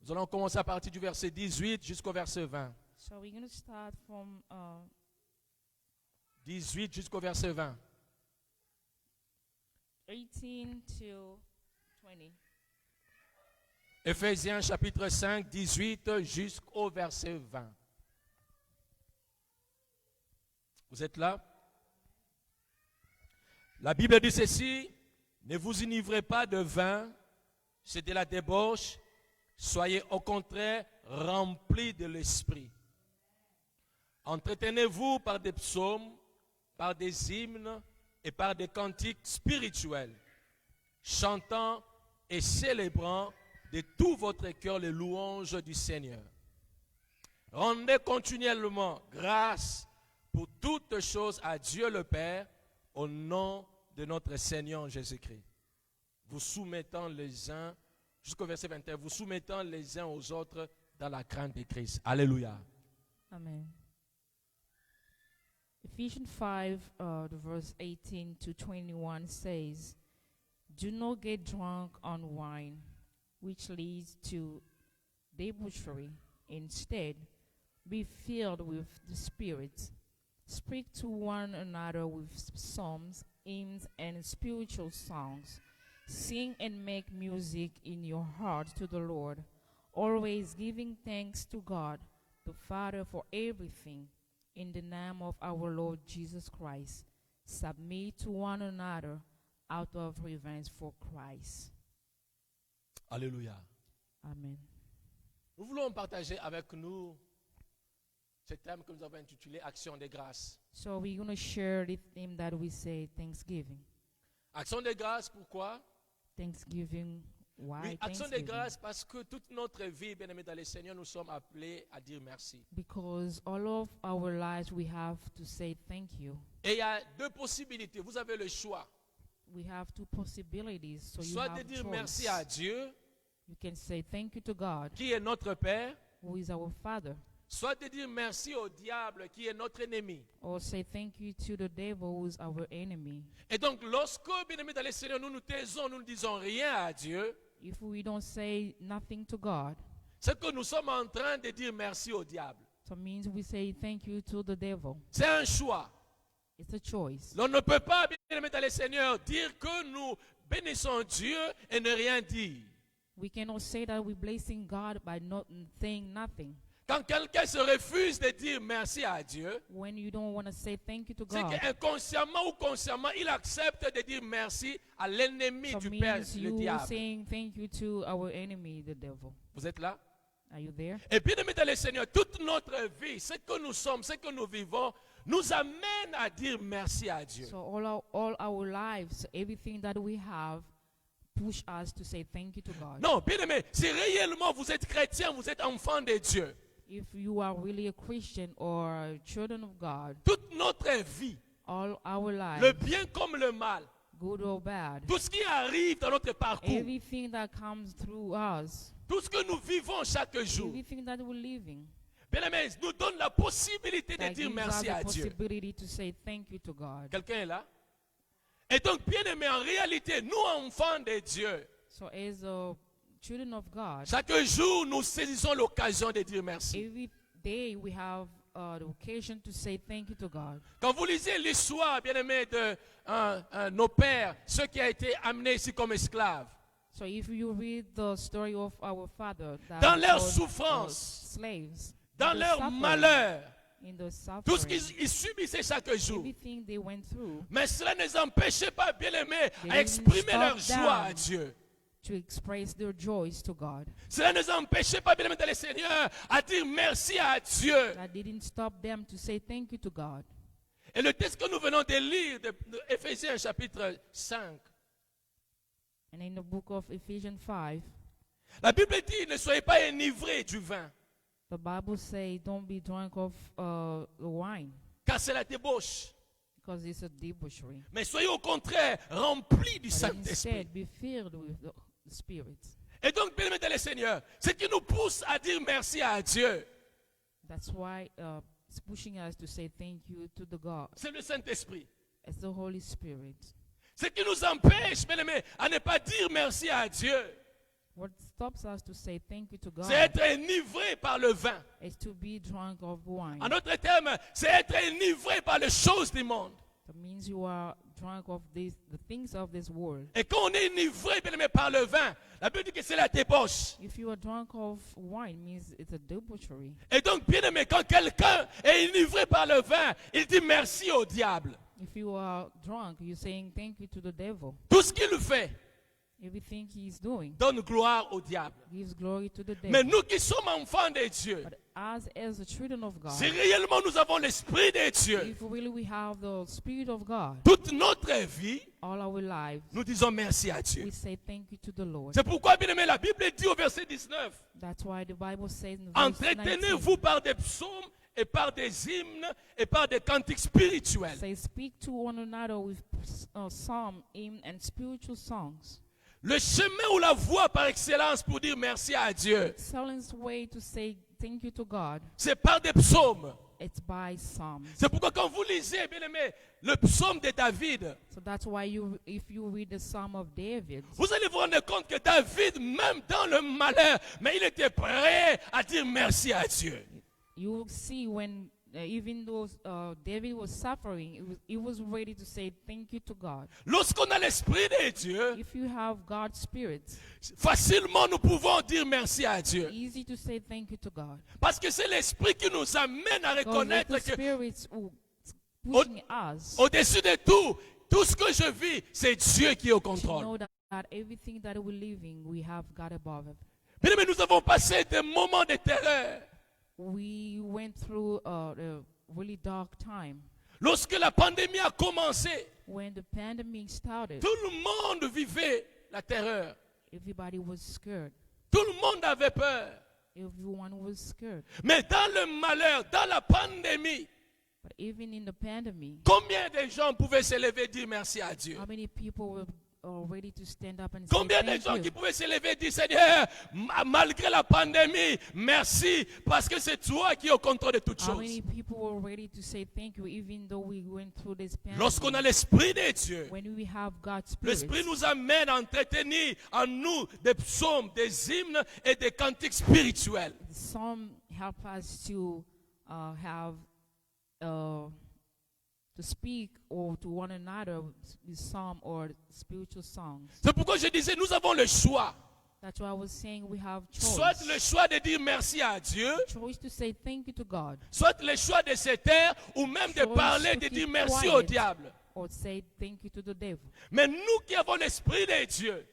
Nous allons commencer à partir du verset 18 jusqu'au verset 20. So we're going to start from 18 jusqu'au verset 20. 18 to 20. Ephésiens chapitre 5, 18 jusqu'au verset 20. Vous êtes là? La Bible dit ceci: ne vous enivrez pas de vin, c'est de la débauche, soyez au contraire remplis de l'esprit. Entretenez-vous par des psaumes, par des hymnes et par des cantiques spirituels, chantant et célébrant de tout votre cœur les louanges du Seigneur. Rendez continuellement grâce pour toutes choses à Dieu le Père, au nom de notre Seigneur Jésus-Christ. Vous soumettant les uns, jusqu'au verset 21, vous soumettant les uns aux autres dans la crainte de Christ. Alléluia. Amen. Ephesians 5, the verse 18 to 21 says, "Do not get drunk on wine, which leads to debauchery. Instead, be filled with the Spirit. Speak to one another with psalms, hymns, and spiritual songs. Sing and make music in your heart to the Lord, always giving thanks to God, the Father, for everything. In the name of our Lord Jesus Christ, submit to one another out of reverence for Christ." Alléluia. Amen. Nous voulons partager avec nous ce thème que nous avons intitulé Action de grâce. So we're going to share the theme that we say Thanksgiving. Action de grâce, pourquoi? Thanksgiving. Why Oui, action de Thanksgiving? grâce parce que toute notre vie, bien-aimés dans le Seigneur, nous sommes appelés à dire merci. Because all of our lives we have to say thank you. Et il y a deux possibilités. Vous avez le choix. We have two possibilities. So you Soit have de dire choice. merci à Dieu, You can say thank you to God, qui est notre Père, who is our Father, soit de dire merci au diable, qui est notre ennemi. or say thank you to the devil, who is our enemy. Et donc, lorsque, bien-aimés dans le Seigneur, nous nous taisons, nous ne disons rien à Dieu, If we don't say nothing to God, c'est que nous sommes en train de dire merci au diable. so it means we say thank you to the devil. C'est un choix. It's a choice. On ne peut pas, bien-aimés dans le Seigneur, dire que nous bénissons Dieu et ne rien dire. We cannot say that we're blessing God by not saying nothing. Quand quelqu'un se refuse de dire merci à Dieu, When you don't want to say thank you to c'est God, qu'inconsciemment ou consciemment, il accepte de dire merci à l'ennemi so du it Père, means le you diable. saying thank you to our enemy, the devil. Vous êtes là? Are you there? Et bien, aimés dans le Seigneur, toute notre vie, ce que nous sommes, ce que nous vivons, nous amène à dire merci à Dieu. So all our lives, everything that we have, push us to say thank you to God. Non, bien aimé, si réellement vous êtes chrétien, vous êtes enfant de Dieu, If you are really a Christian or children of God, toute notre vie, all our le lives, bien comme le mal, good or bad, tout ce qui arrive dans notre parcours, everything that comes through us, tout ce que nous vivons chaque jour, everything that we're living, bien aimé, nous donne la possibilité de that dire gives us merci the à Dieu. possibility to say thank you to God. Quelqu'un est là? Et donc, bien aimé, en réalité, nous, enfants de Dieu, So as a children of God, Chaque jour, nous saisissons l'occasion de dire merci. every day we have the occasion to say thank you to God. Quand vous lisez l'histoire, bien aimé, de nos pères, ceux qui ont été amenés ici comme esclaves, So if you read the story of our father, that dans leur was, souffrance, slaves, dans in the leur suffering, malheur, in the tout ce suffering, qu'ils ils subissaient chaque jour. everything they went through, Mais cela ne les empêchait pas, bien aimés, They à didn't exprimer stop leur joie à down. Dieu. to express their joys to God. Cela ne les empêchait pas, bien aimés, dans le Seigneur, à dire merci à Dieu. That didn't stop them to say thank you to God. Et le texte que nous venons de lire, de Éphésiens chapitre 5, And in the book of Ephesians 5, la Bible dit, ne soyez pas enivrés du vin, the Bible says, don't be drunk of the wine, car c'est la débauche. because it's a debauchery. Mais soyez au contraire remplis du But Saint-Esprit. instead, be filled with the Spirit. Et donc, bien aimés dans le Seigneur, ce qui nous pousse à dire merci à Dieu, That's why it's pushing us to say thank you to the God. c'est le Saint-Esprit. It's the Holy Spirit. Ce qui nous empêche, bien aimés, à ne pas dire merci à Dieu, What stops us to say thank you to God c'est être enivré par le vin. is to be drunk of wine. En d'autres termes, c'est être enivré par les choses du monde. That means you are drunk of the things of this world. Et quand on est enivré, bien aimé, par le vin, la Bible dit que c'est la débauche. If you are drunk of wine, means it's a debauchery. Et donc, bien aimé, quand quelqu'un est enivré par le vin, il dit merci au diable. If you are drunk, you're saying thank you to the devil. Tout ce qu'il fait Everything he's doing donne gloire au diable. gives glory to the Mais devil. nous qui sommes enfants de Dieu, But as the children of God, si réellement nous avons l'Esprit de Dieu, if really we have the Spirit of God, toute notre vie, all our lives, nous disons merci à Dieu. we say thank you to the Lord. C'est pourquoi, bien aimé, la Bible dit au verset 19, That's why the Bible says in verse 19, entretenez-vous par des psaumes et par des hymnes et par des cantiques spirituels. say, speak to one another with psalm, hymn, and spiritual songs. Le chemin ou la voie par excellence pour dire merci à Dieu, Excellent way to say thank you to God, c'est par des psaumes. it's by psalms. C'est pourquoi quand vous lisez, bien aimé, le psaume de David, So that's why if you read the Psalm of David, vous allez vous rendre compte que David, même dans le malheur, mais il était prêt à dire merci à Dieu. you will see when even though David was suffering, he was ready to say thank you to God. Lorsqu'on a l'Esprit de Dieu, If you have God's Spirit, facilement nous pouvons dire merci à Dieu. easy to say thank you to God. Parce que c'est l'Esprit qui nous amène à Because it's reconnaître the que Spirit who pushing us au-dessus de tout ce que je vis, c'est Dieu qui est au to contrôle. know that everything that we're living, we have God above it. Bien aimé, nous avons passé des moments de terreur. We went through a really dark time. Lorsque la pandémie a commencé, When the pandemic started, tout le monde vivait la terreur. everybody was scared. Tout le monde avait peur. Everyone was scared. Mais dans le malheur, dans la pandémie, But even in the pandemic, combien de gens pouvaient se lever et dire merci à Dieu? how many people were ready to stand up and say Combien de thank gens qui you? pouvaient se lever et dire Seigneur, malgré la pandémie, merci, parce que c'est toi qui es au contrôle de toutes How choses. many people were ready to say thank you even though we went through this Lorsqu'on a pandemic? l'Esprit de Dieu, When we have God's Spirit, l'Esprit nous amène à entretenir en nous des psaumes, des hymnes et des cantiques spirituels. some help us to have to speak or to one another with psalm or spiritual songs. C'est pourquoi je disais, nous avons le choix. That's why I was saying we have Soit choice. le choix de dire merci à Dieu, Choice to say thank you to God soit le choix de se taire ou même de Choice parler, to de keep dire merci quiet. au diable. or say thank you to the devil. Mais nous qui avons l'Esprit de Dieu,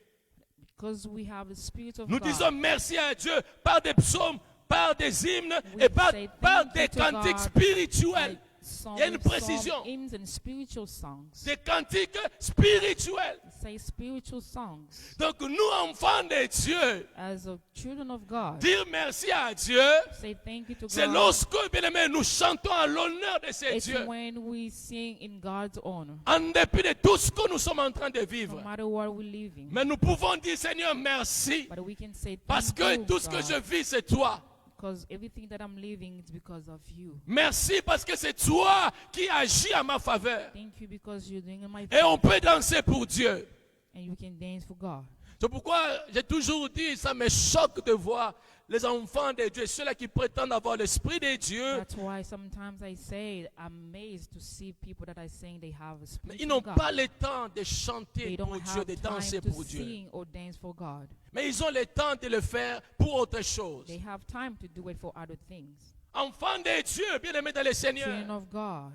Because we have the Spirit of nous God. disons merci à Dieu par des psaumes, par des hymnes We et par say par thank des you to cantiques God spirituels. Like some, Il y a une psalm, précision. hymns and spiritual songs. Des cantiques spirituels. Say spiritual songs. Donc nous, enfants de Dieu, As a children of God, dire merci à Dieu, say thank you to c'est God. lorsque, bien aimé, nous chantons à l'honneur de ces It's dieux. when we sing in God's honor. En dépit de tout ce que nous sommes en train de No vivre. matter what we're living. Mais nous pouvons dire, Seigneur, merci. But we can say Parce thank que you, tout ce que God, je vis, c'est toi. because everything that I'm living is because of you. Merci parce que c'est toi qui agis à ma faveur. Thank you because you're doing in my Et on peut danser pour Dieu. and you can dance for God. C'est pourquoi j'ai toujours dit, ça me choque de voir les enfants de Dieu, ceux-là qui prétendent avoir l'Esprit de Dieu, That's why sometimes I say I'm amazed to see people that are saying they have a mais spirit ils from n'ont God. pas le temps de They chanter don't pour Dieu, have de time danser to pour Dieu. sing or dance for God. Mais ils ont le temps de le faire pour autre chose. They have time to do it for other things. Enfants de Dieu, bien-aimés dans le Children Seigneur, of God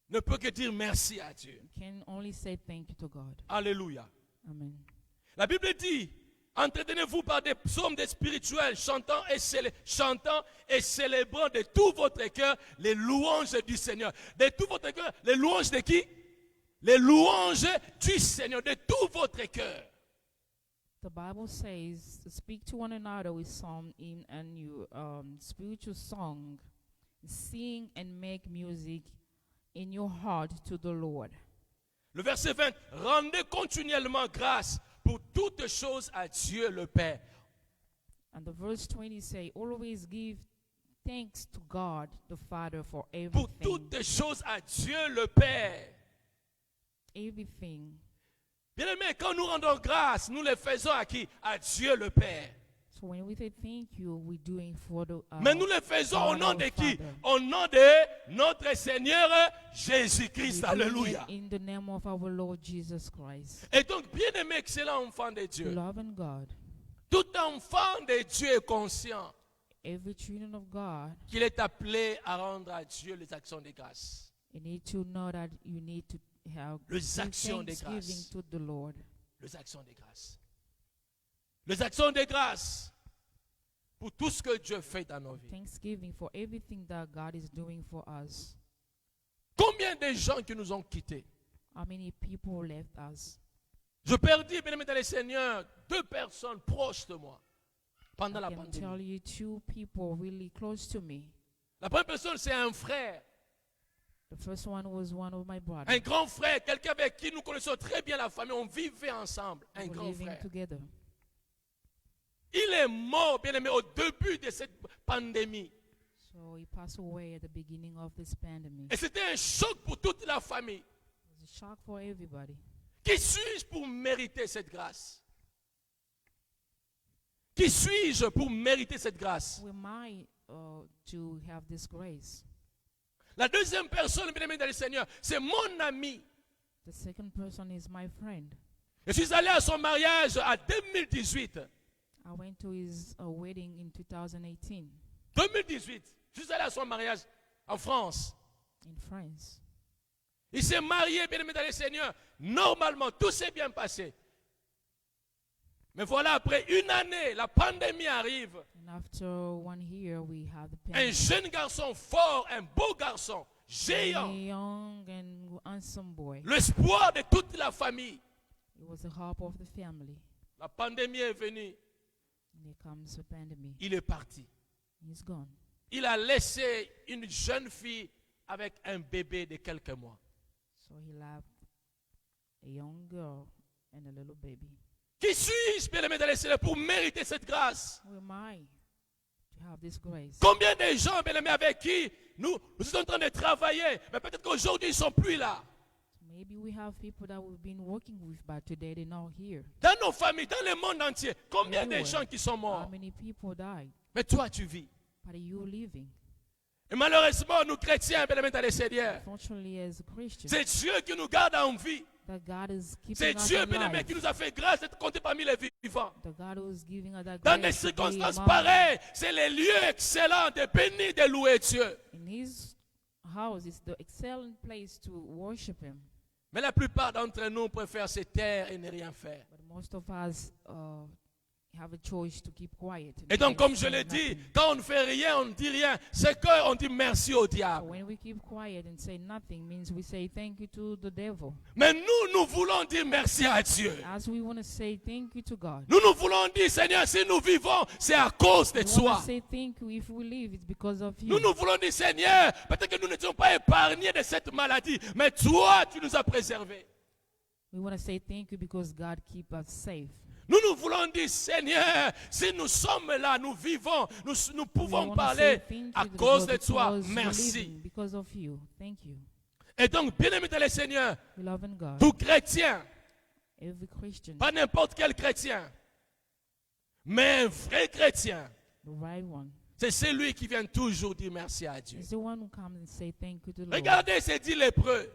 ne peut que dire merci à Dieu. can only say thank you to God. Alléluia. Amen. La Bible dit, entretenez-vous par des psaumes des spirituels, chantant et célébrant de tout votre cœur les louanges du Seigneur. De tout votre cœur, les louanges de qui? Les louanges du Seigneur, de tout votre cœur. The Bible says, speak to one another with psalm in and you spiritual song, sing and make music in your heart to the Lord. Le verset 20, rendez continuellement grâce pour toutes choses à Dieu le Père. And the verse 20 say, always give thanks to God the Father for Pour everything. toutes choses à Dieu le Père. Everything. Bien-aimés, quand nous rendons grâce, nous le faisons à qui? À Dieu le Père. So when we say thank you, we're doing for the Mais nous le faisons au God nom our de qui? Father. Au nom de notre Seigneur Jésus-Christ. We're doing Alléluia. it in the name of our Lord Jesus Christ. Et donc, bien-aimé, excellent enfant de Dieu, Beloved God, tout enfant de Dieu est conscient every children of God, qu'il est appelé à rendre à Dieu les actions de grâce. you need to know that you need to have Les give actions de thanksgiving grâce. to the Lord. Les actions de grâce. Les actions de grâce pour tout ce que Dieu fait dans nos vies. Thanksgiving for everything that God is doing for us. Combien de gens qui nous ont quittés? How many people left us? Je perdis, bien-aimé dans le Seigneur, 2 personnes proches de moi pendant la I can tell pandémie. you 2 people really close to me. La première personne, c'est un frère, The first one was one of my brothers. un grand frère, quelqu'un avec qui nous connaissons très bien la famille, on vivait ensemble, un We were grand living frère. together. Il est mort, bien-aimé, au début de cette pandémie. So he passed away at the beginning of this pandemic. Et c'était un choc pour toute la famille. It was a shock for everybody. Qui suis-je pour mériter cette grâce? Qui suis-je pour mériter cette grâce? Who am I to have this grace? La deuxième personne, bien-aimé dans le Seigneur, c'est mon ami. The second person is my friend. Je suis allé à son mariage en 2018. I went to his wedding in 2018 2018. Je suis allé à son mariage en France. in France. Il s'est marié, bien-aimé dans le Seigneur. Normalement, tout s'est bien passé. Mais voilà, après une année, la pandémie arrive. And after 1 year, we had the Un pandemic. jeune garçon fort, un beau garçon, A géant. young and handsome boy. L'espoir de toute la famille. It was the hope of the family. La pandémie est venue. And here comes the pandemic. Il est parti. He's gone. Il a laissé une jeune fille avec un bébé de quelques mois. So he left a young girl and a little baby. Qui suis-je, bien-aimé dans le Seigneur, pour mériter cette grâce? Who am I to have this grace? Combien de gens, bien-aimés, avec qui nous sommes en train de travailler, mais peut-être qu'aujourd'hui, ils ne sont plus là. Maybe we have people that we've been working with, but today they're not here. Dans nos familles, dans le monde entier, combien de Everywhere. gens qui sont How morts? many people died? Mais toi, tu vis. But are you living? Et malheureusement, nous chrétiens, bien-aimés dans le Seigneur, Fortunately, as a Christian, c'est Dieu qui nous garde en vie. that God is keeping C'est us Dieu, bien-aimé, alive. qui nous a fait grâce d'être comptés parmi les vivants. The God who is giving us that Dans des grace to be circonstances among- pareilles, c'est les lieux excellents de bénir, de louer Dieu. In His house is the excellent place to worship Him. Mais la plupart d'entre nous préfèrent se taire et ne rien faire. But most of us have a choice to keep quiet. and Et donc, say comme je l'ai dit, nothing. quand on ne fait rien, on ne dit rien, c'est qu'on dit merci au So diable. when we keep quiet and say nothing means we say thank you to the devil. Mais nous voulons dire merci à Dieu. As we want to say thank you to God. Nous voulons dire, Seigneur, si nous vivons, c'est à cause de We want toi. to say thank you if we live, it's because of you. Nous voulons dire, Seigneur, peut-être que nous n'étions pas épargnés de cette maladie, mais toi, tu nous as préservés. We want to say thank you because God keep us safe. Nous voulons dire, Seigneur, si nous sommes là, nous vivons, nous We pouvons want to parler say thank à you cause de because toi. we're Merci. living because of you. Thank you. Et donc, bien-aimé dans le Seigneur, Beloved God, tout chrétien, Every Christian, Pas n'importe quel chrétien, mais un vrai chrétien, the right one, c'est celui qui vient toujours dire merci à Dieu. is the one who comes and say thank you to the Lord. Regardez ces 10 lépreux.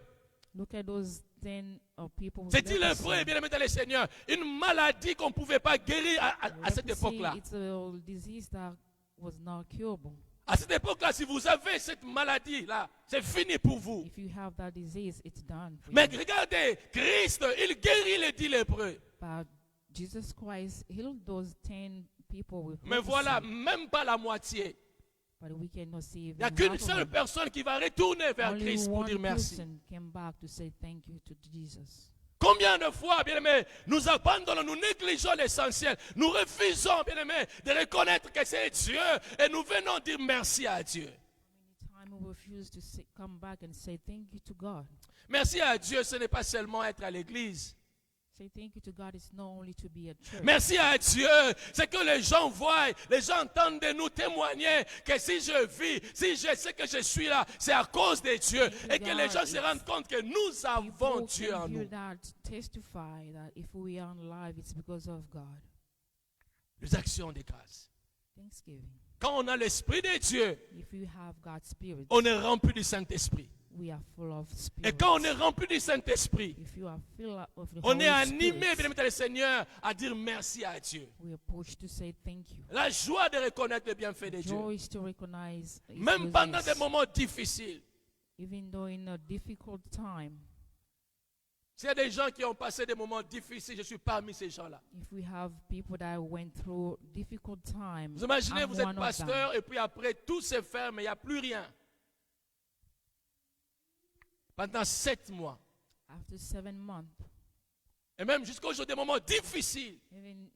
Look at those 10 people. Ces 10 lépreux, bien aimés dans le Seigneur, une maladie qu'on ne pouvait pas guérir à cette époque-là. It's a disease that was not curable. À cette époque-là, si vous avez cette maladie-là, c'est fini pour vous. If you have that disease, it's done for Mais you. regardez, Christ, il guérit les 10 lépreux. But Jesus Christ healed those 10 people with Mais leprosy, voilà, même pas la moitié. but we cannot see Il n'y a even qu'une half of seule them. personne qui va retourner vers Only Christ pour one dire merci. person came back to say thank you to Jesus. Combien de fois, bien-aimés, nous abandonnons, nous négligeons l'essentiel. Nous refusons, bien-aimés, de reconnaître que c'est Dieu et nous venons dire merci à Dieu. Time we refuse to come back and say thank you to God. Merci à Dieu, ce n'est pas seulement être à l'église. Say thank you to God is not only to be at church. Merci à Dieu, c'est que les gens voient, les gens entendent de nous témoigner que si je vis, si je sais que je suis là, c'est à cause de Dieu. Et que les gens se rendent compte que nous avons People Dieu en can hear nous. that, testify that if we are alive, it's because of God. Les actions de grâce. Thanksgiving. Quand on a l'Esprit de Dieu, If you have God's Spirit, on est rempli du Saint-Esprit. we are full of Spirit. Et quand on est rempli du Saint-Esprit, If you are filled of the on Holy est animé, Spirit, bien aimé dans le Seigneur, à dire merci à Dieu. we are pushed to say thank you. La joie de reconnaître le bienfait de Dieu. Joy is to recognize His Même pendant goodness. des moments difficiles. Even though in a difficult time, S'il y a des gens qui ont passé des moments difficiles, je suis parmi ces gens-là. if we have people that went through difficult times, Vous imaginez, I'm vous êtes one of them. pasteur et puis après tout se ferme, il n'y a plus rien. Pendant 7 mois. After 7 months, Et même jusqu'à aujourd'hui, des moments difficiles.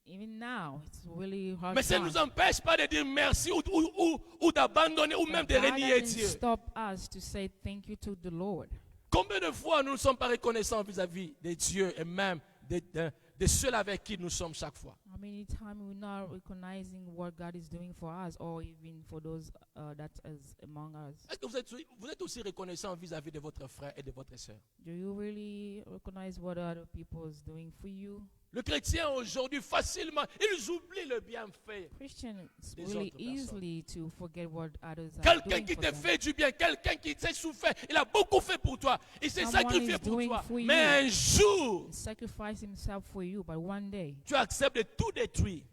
even now, it's really hard. Mais ça ne time. nous empêche pas de dire merci ou d'abandonner ou même de But that renier doesn't Dieu. stop us to say thank you to the Lord. Combien de fois nous ne sommes pas reconnaissants vis-à-vis de Dieu et même de ceux avec qui nous sommes chaque fois. How many times we're not recognizing what God is doing for us, or even for those that is among us? Est-ce que vous êtes aussi reconnaissant vis-à-vis de votre frère et de votre sœur? Do you really recognize what other people is doing for you? Le chrétien aujourd'hui, facilement, ils oublient le bienfait. Christians Des really autres personnes. easily to forget what others are Quelqu'un doing qui for te them. fait du bien, quelqu'un qui s'est souffert, il a beaucoup fait pour toi, il s'est Someone sacrifié is pour doing toi. for Mais you. un jour, Sacrifice himself for you, but one day tu acceptes de tout détruire.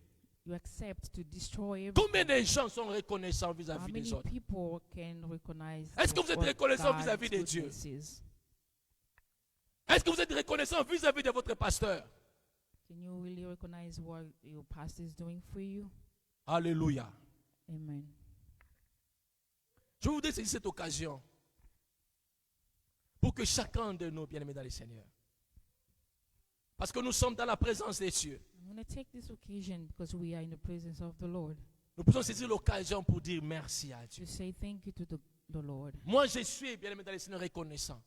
you accept to destroy Combien everything. de gens sont reconnaissants How vis-à-vis des many autres? people can recognize Est-ce que vous êtes what reconnaissant God's vis-à-vis de Dieu? goodness is? Est-ce que vous êtes reconnaissant vis-à-vis de votre pasteur? Can you really recognize what your pastor is doing for you? Alléluia. Amen. Je vous saisir cette occasion pour que chacun de nous, bien-aimés dans le Seigneur, parce que nous sommes dans la présence de Dieu, I'm going to take this occasion because we are in the presence of the Lord nous pouvons saisir l'occasion pour dire merci à Dieu. to say thank you to the Lord. Moi, je suis, bien-aimé dans le Seigneur, reconnaissant.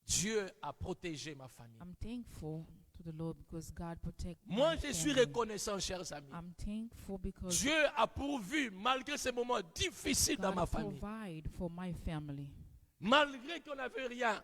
Dieu a protégé ma famille. I'm thankful to the Lord because God protects Moi, my je suis family. reconnaissant, chers amis. I'm thankful because Dieu a pourvu, malgré ces moments difficiles dans ma God famille, provide for my family, malgré qu'on n'avait rien.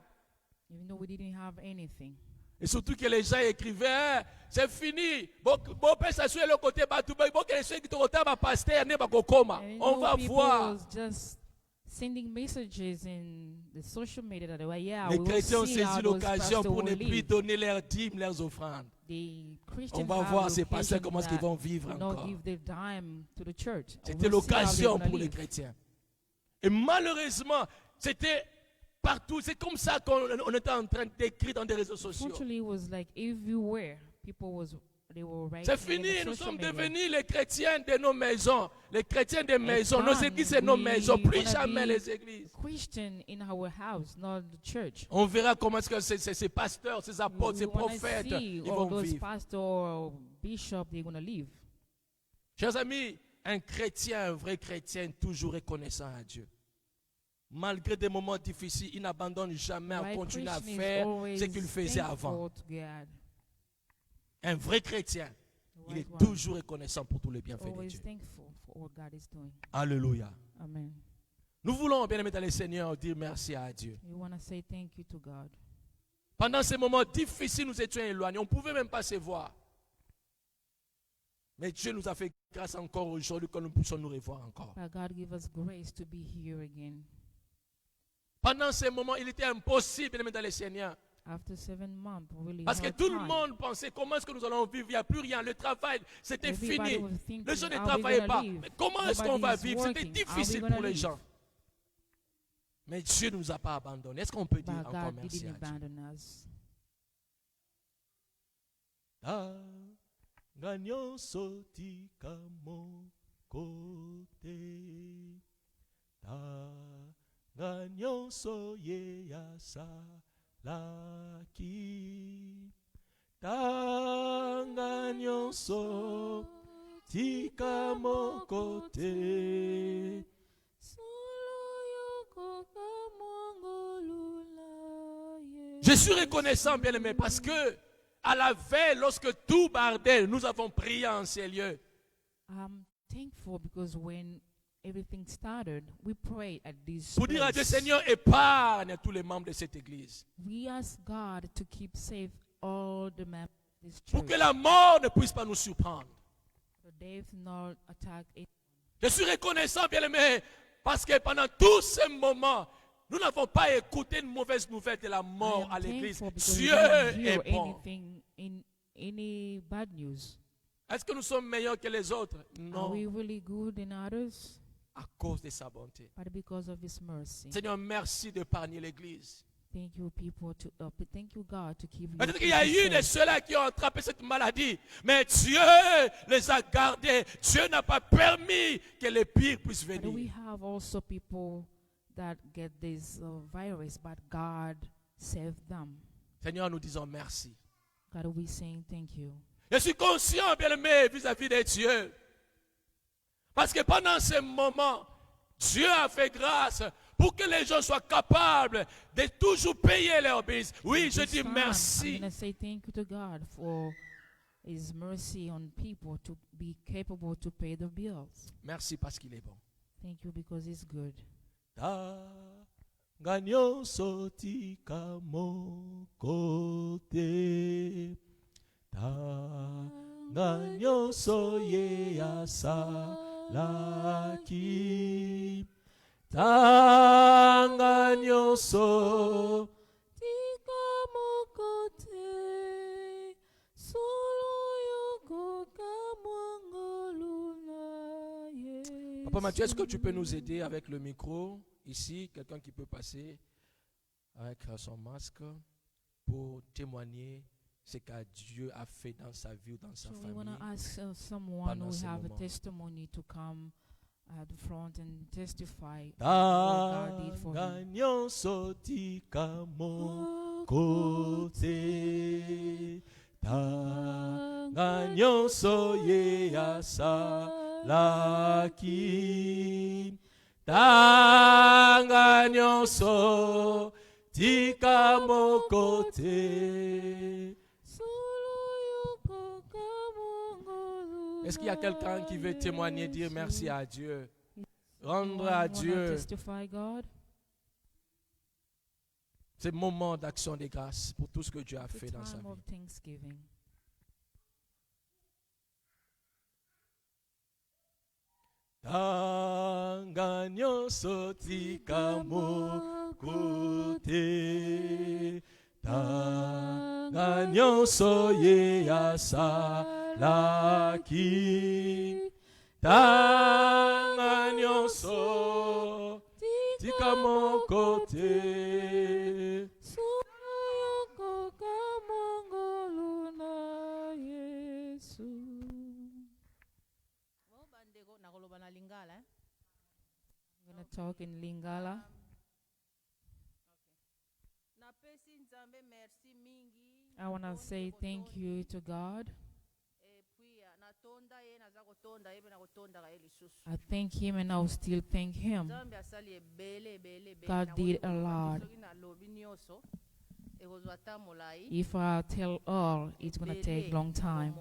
even though we didn't have anything. Et surtout que les gens écrivaient, hein, c'est fini. Bon, père, ça suit le côté batouba. Bon, que les gens qui te retarent, ma pasteur, ne pas kokoma. And you On know, va people voir. was just sending messages in the social media that they were, yeah, Les we will chrétiens ont see how saisi those l'occasion pastors pour ne will plus live. donner leurs dîmes, leurs offrandes. The On Christians va have voir ces pasteurs occasion comment est-ce qu'ils that vont vivre will not encore. give their dime to the church. And C'était we'll see how they're l'occasion gonna pour les live. chrétiens. Et malheureusement, c'était partout. C'est comme ça qu'on était en train d'écrire dans des réseaux sociaux. Unfortunately, it was like everywhere people they were writing C'est in fini, the nous social sommes media. devenus les chrétiens de nos maisons. Les chrétiens des maisons. Nos done. églises, c'est nos We maisons. Plus wanna jamais be les églises. Christian in our house, not the church. On verra comment est-ce que ces pasteurs, ces apôtres, ces We wanna prophètes, see ils all vont those vivre. pastors or bishops they're gonna live. Chers amis, un chrétien, un vrai chrétien, toujours reconnaissant à Dieu. Malgré des moments difficiles, il n'abandonne jamais à Right continuer à Christian is faire always ce qu'il faisait avant. thankful to God. Un vrai chrétien, The il right est one. toujours reconnaissant pour tous les bienfaits de Always Dieu. thankful for what God is doing. Alléluia. Amen. Nous voulons, bien aimés dans le Seigneur, dire merci à Dieu. We want to say thank you to God. Pendant ces moments difficiles, nous étions éloignés. On ne pouvait même pas se voir. Mais Dieu nous a fait grâce encore aujourd'hui que nous puissions nous revoir encore. But God give us grace to be here again. Pendant ces moments, il était impossible de mettre dans les Seigneurs. After 7 months, really Parce que hard tout le time. monde pensait comment est-ce que nous allons vivre. Il n'y a plus rien. Le travail, c'était Everybody fini. was thinking, Les gens ne "Are we travaillaient gonna pas. live? Mais comment est-ce qu'on va Nobody's vivre? C'était working. Are we difficile gonna pour les live?" gens. Mais Dieu ne nous a pas abandonnés. Est-ce qu'on peut dire But encore God merci didn't à Dieu? abandon us. Gagnons soti kamo kote. Gagnons soye yasa laki. Gagnons soti kamo kote. Je suis reconnaissant, bien-aimé, parce que à la veille, lorsque tout bardait, nous avons prié en ces lieux. I'm thankful because when everything started, we prayed at this Pour dire à Dieu, place. Seigneur, épargne tous les membres de cette église. We asked God to keep safe all the members of this Pour church. que la mort ne puisse pas nous surprendre. The death not attack it. Je suis reconnaissant, bien-aimé, parce que pendant tous ces moments, nous n'avons pas écouté une mauvaise nouvelle de la mort I am à l'église. thankful because we Dieu didn't hear est bon. anything in any bad news. Est-ce que nous sommes meilleurs que les autres? Are Non, we really good than others? à cause de sa bonté. But because of His mercy. Seigneur, merci d'épargner l'église. Thank you, thank you, God, to keep. Peut-être your qu'il y a people eu de safe. ceux-là qui ont attrapé cette maladie, mais Dieu les a gardés. Dieu n'a pas permis que les pires puissent But we venir. have also people that get this virus, but God saved them. Seigneur, nous disons merci. God, we saying thank you. Je suis conscient, bien-aimé, vis-à-vis de Dieu. Parce que pendant ce moment, Dieu a fait grâce pour que les gens soient capables de toujours payer leurs billes. Oui, je This dis time, I'm merci. going to say thank you to God for His mercy on people to be capable to pay the bills. Merci parce qu'il est bon. Thank you because He's good. Ganyo soti kamo kote. Ganyo soye asa laki. Ganyo so. Papa Mathieu, est-ce que tu peux nous aider avec le micro ici? Quelqu'un qui peut passer avec son masque pour témoigner ce que Dieu a fait dans sa vie ou dans sa So we want to famille. ask someone pendant who ces have a moments. testimony to come at the front and testify what God did for him. Ganyo soti kamo kote. Ganyo soye asa laki. Ganyo soti kamo kote. Est-ce qu'il y a quelqu'un qui veut témoigner, dire merci à Dieu? Rendre à Wanna Dieu testify God? ce moment d'action de grâce pour tout ce que Dieu a The fait dans sa time of vie. Thanksgiving. Ganyo soti kamo kote. Ganyo soye asa laki. Ganyo soti kamo kote. I'm going to talk in Lingala. I want to say thank you to God. I thank Him and I'll still thank Him. God did a lot. If I tell all, it's going to take a long time.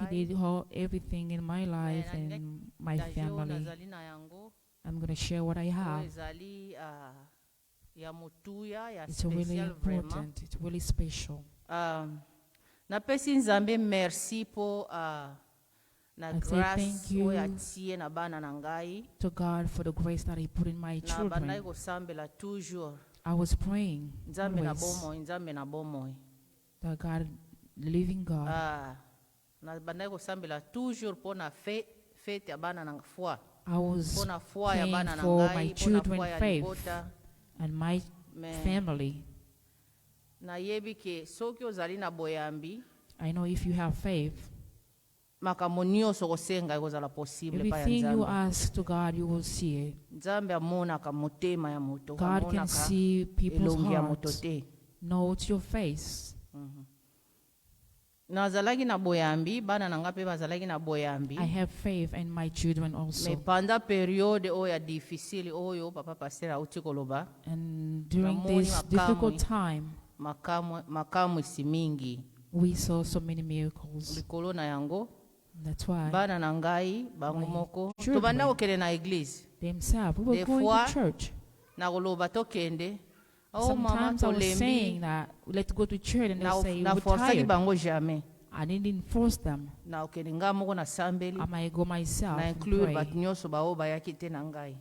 He did everything in my life and my family. I'm going to share what I have. ya motuya ya It's really spécial vraiment. important. It's really special. Napesi nzambe merci po na I say grâce thank you oyo atie na bana na ngai to God for the grace that He put in my na bandai children. kosambela toujours I was praying nzambe na always bomoi nzambe na bomoi that God, the living God, na bandai kosambela toujours mpo na fete ya bana na foi I was mpo na foi ya praying bana na for my ngai mpo na children foi ya faith libota and my Mais family. nayebi ke soki ozali na boyambi I know if you have faith, makambo nyonso kosenga ekozala possible pa ya everything you nzambe ask to God, you will see it. nzambe amonaka motema ya moto God can amonaka see people's elongi ya moto hearts, te. knows your face. nazalaki na boyambi bana na nga mpe bazalaki na boyambi I have faith in my children mais also. pendant periode oyo ya difficile oyo papa paster auti koloba And during Namoni this makamwi. difficult time, makamwisi mingi we saw so many miracles. likolo na yango That's why bana na ngai bango My moko children. tobanda kokende na eglise themselves, we were Des going fois, to church. na koloba tokende oh mama Sometimes I was saying tolembi that let's go to church, and they say na we're forsaki tired. bango jamais I didn't force them. na okende nga moko na sambeli I might go myself na and inclure bato pray. nyonso bao bayaki te na ngai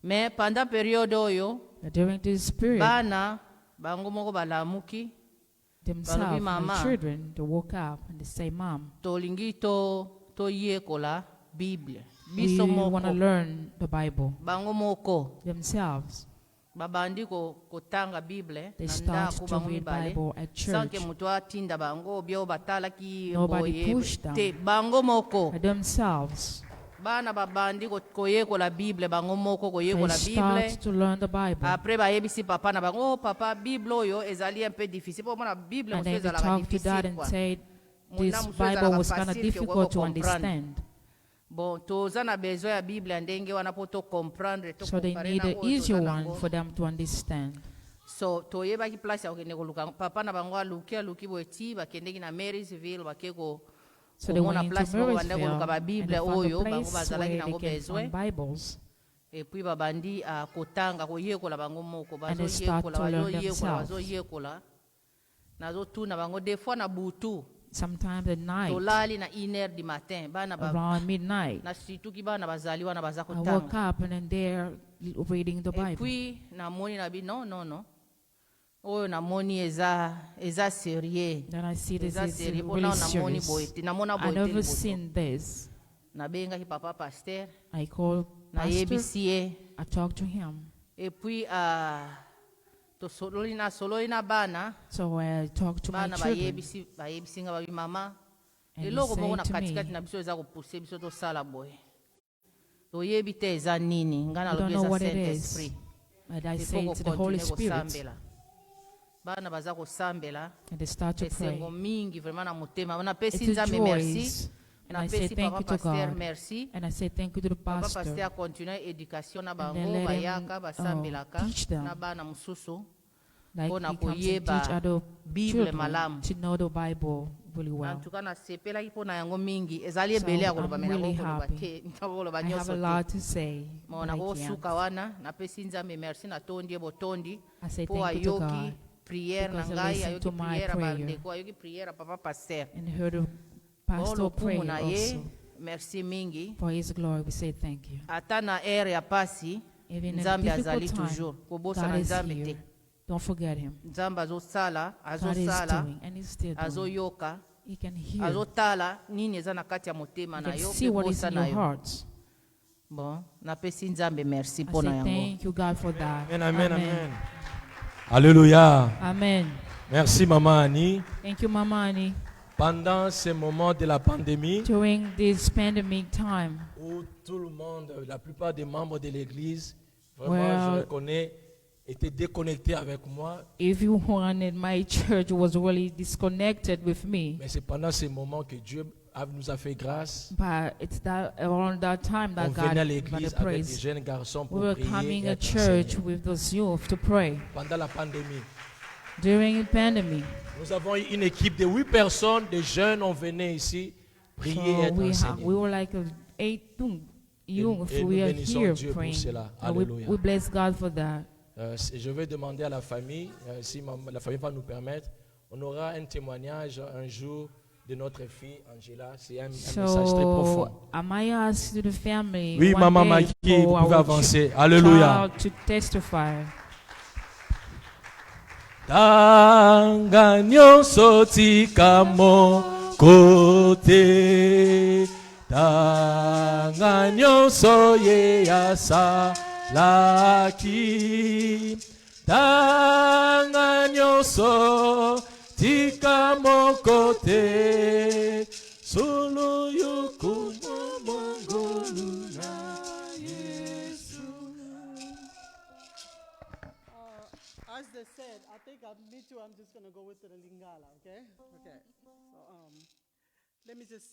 mais pendant periode oyo But during this period, bana bango moko balamuki themselves, mama. my children, they woke up and they say, "Mom, tolingi toyekola bible we biso want to moko learn the Bible." bango moko Themselves, babandi kotanga bible they na start ndako to bango read mibale Bible at sanke church. moto atinda bango bia batalaki Nobody boye pushed them. te bango moko By themselves, bana babandi koyekola bible bango moko they koyekola bible start to learn the Bible. après bayebisi papa na bango oh, papa bible oyo ezali un peu difficile po mona bible And mosusu then they ezalaka talk to dad difficile and quoi say, Muna this mosusu Bible ezalaka was kind of facile ke difficult to comprendre. understand. bon toza na besoin ya bible ya ndenge wana po tocomprendre So they need an easier one for them to understand. so toyebaki place ya kokende koluka papa na bango aluki boye ti bakendeki na marysville bake So they went komona into place moko bande Marysville koluka and they babible found a oyo bango place bazalaki where nango they can besoin find Bibles, epuis babandi kotanga koyekola bango moko and they start to learn themselves. bazoyekola nazotuna bango des fois na butu Sometimes at night, tolali na 1h du matin bana around midnight, na situki bana bazali wana baza I woke kotanga up and then they're reading the Bible. epuis namoni na bi non oyo namoni eza sérieux Then I see this eza is sérieux really mpona namoni boye serious. te namona I boye te never liboso seen this. nabengaki papa paster I called pastor, nayebisi ye I talked to him. epuis nasololi na bana So I talked to my bana children, bayebisi nga babi mama and he eloko moko na said to katikati me, na biso eza kopuse biso tosala boye toyebi te eza nini ngai "I don't nalobi know eza what it saint is." esprit And I Il say faut to the Holy kokontinue Spirit, kosambela bana baza kosambela and they start to pray. esengo mingi vraiment na motema napesi It's a nzambe merci joy. And I say napesi thank papa you to paster God. merci And I say thank you to the papa paster pastor. akontinue éducation na And then bango let him, bayaka basambelaka teach them. na bana mosusu Like Mpona he comes and koyeba teach other Bible children malamu. to know the Bible really well. antuka nasepelaki mpo na yango mingi ezali So ebele ya koloba I'm me really nakokoloba happy. te nakokoloba I have nyonso a te lot to say, mo but I can't. nakosuka wana napesi nzambe merci natondi ye botondi I say mpo thank you to ayoki God priere na because he ngai listened ayoki to my priere ya prayer. bandeko ayoki priere ya papa paster and heard the o pastor pray lokumu na ye also. merci mingi For his glory, we say thank you. ata na ere ya pasi Even in a nzambe azali difficult time, toujours kobosa God na is nzambe here. te Don't forget him. nzambe azosala God is azosala doing, and he's still doing. azoyoka He can hear. azotala nini eza na kati ya motema He na can yo see mpe what is bosa in na your yo hearts. bon napesi nzambe merci I mpo na say yango thank you, God, for that. Amen, amen, amen. Alléluia. Amen. Merci, Maman Annie. Thank you, Mama Annie. Pendant ces moments de la pandémie, During this pandemic time, où tout le monde, la plupart des membres de l'Église, vraiment, Well, je reconnais, étaient déconnectés avec moi. everyone in my church was really disconnected with me. Mais c'est pendant ces moments que Dieu nous a fait grâce. But it's that around that time On that God venait à got l'église the avec des praise. jeunes garçons pour We were prier coming et at être church enseignés. with those youth to pray Pendant la pandémie, during the pandemic. nous avons eu une équipe de 8 personnes, des jeunes, on venait ici prier et So être enseignés. we were like 8 young. Et We nous are bénissons here Dieu pour praying. cela. And we Alléluia. bless God for that. Je vais demander à la famille, si la famille va nous permettre, on aura un témoignage un jour de notre fille Angela. C'est un message très profond. So, I might ask the family Oui, one Maman day Maggie, vous for pouvez our avancer. Alléluia. child to testify. Tanga nyonso tika mokote, tanga nyonso ye asalaki, tanga nyonso tika mokote, solo yokumo mongolu na Yesu. As they said, I think me too, I'm just going to go with the Lingala, okay? Okay. So, let me just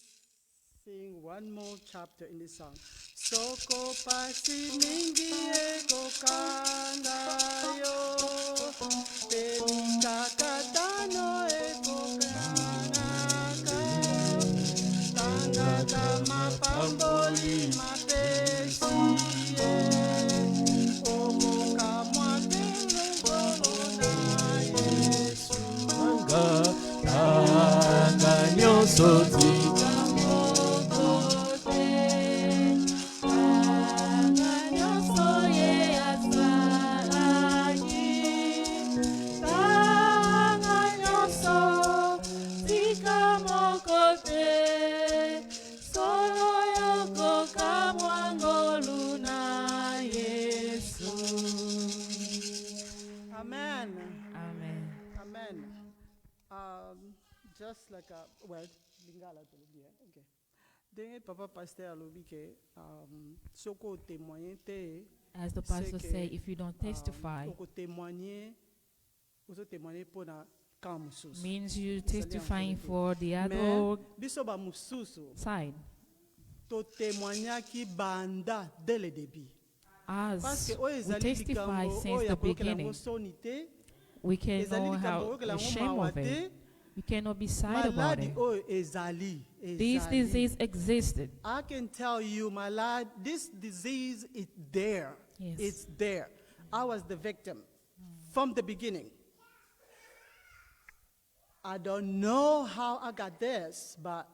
sing one more chapter in this song. Soko pasi mingi eko kangayo, temika katano eko kangaka, tangata mapamboli mapesiye, omoka mwakengongona Yesu. Tanga nyonso tika Amen. Amen. Amen. Just like a well, Lingala to le bien. Okay. Dengue papa pasteur alobi ke soko témoigner te As the c'est pastor que, say, if you don't testify, oko témoigner, ozo témoigner pona camp mususu. means you Ezali testifying encore for the Mais other biso ba mususu side. to témoignaki banda dès le début. Parce As que oyo we ezali testify likambo since oyo the akoyokela yango beginning, soni te, we can ezali know likambo how oyoyokela yango ashamed mawa of it. te. We cannot be sad about Maladi it. oyo ezali. This ezali. disease existed. I can tell you, my lad, this disease is there. Yes. It's there. I was the victim from the beginning. I don't know how I got this, but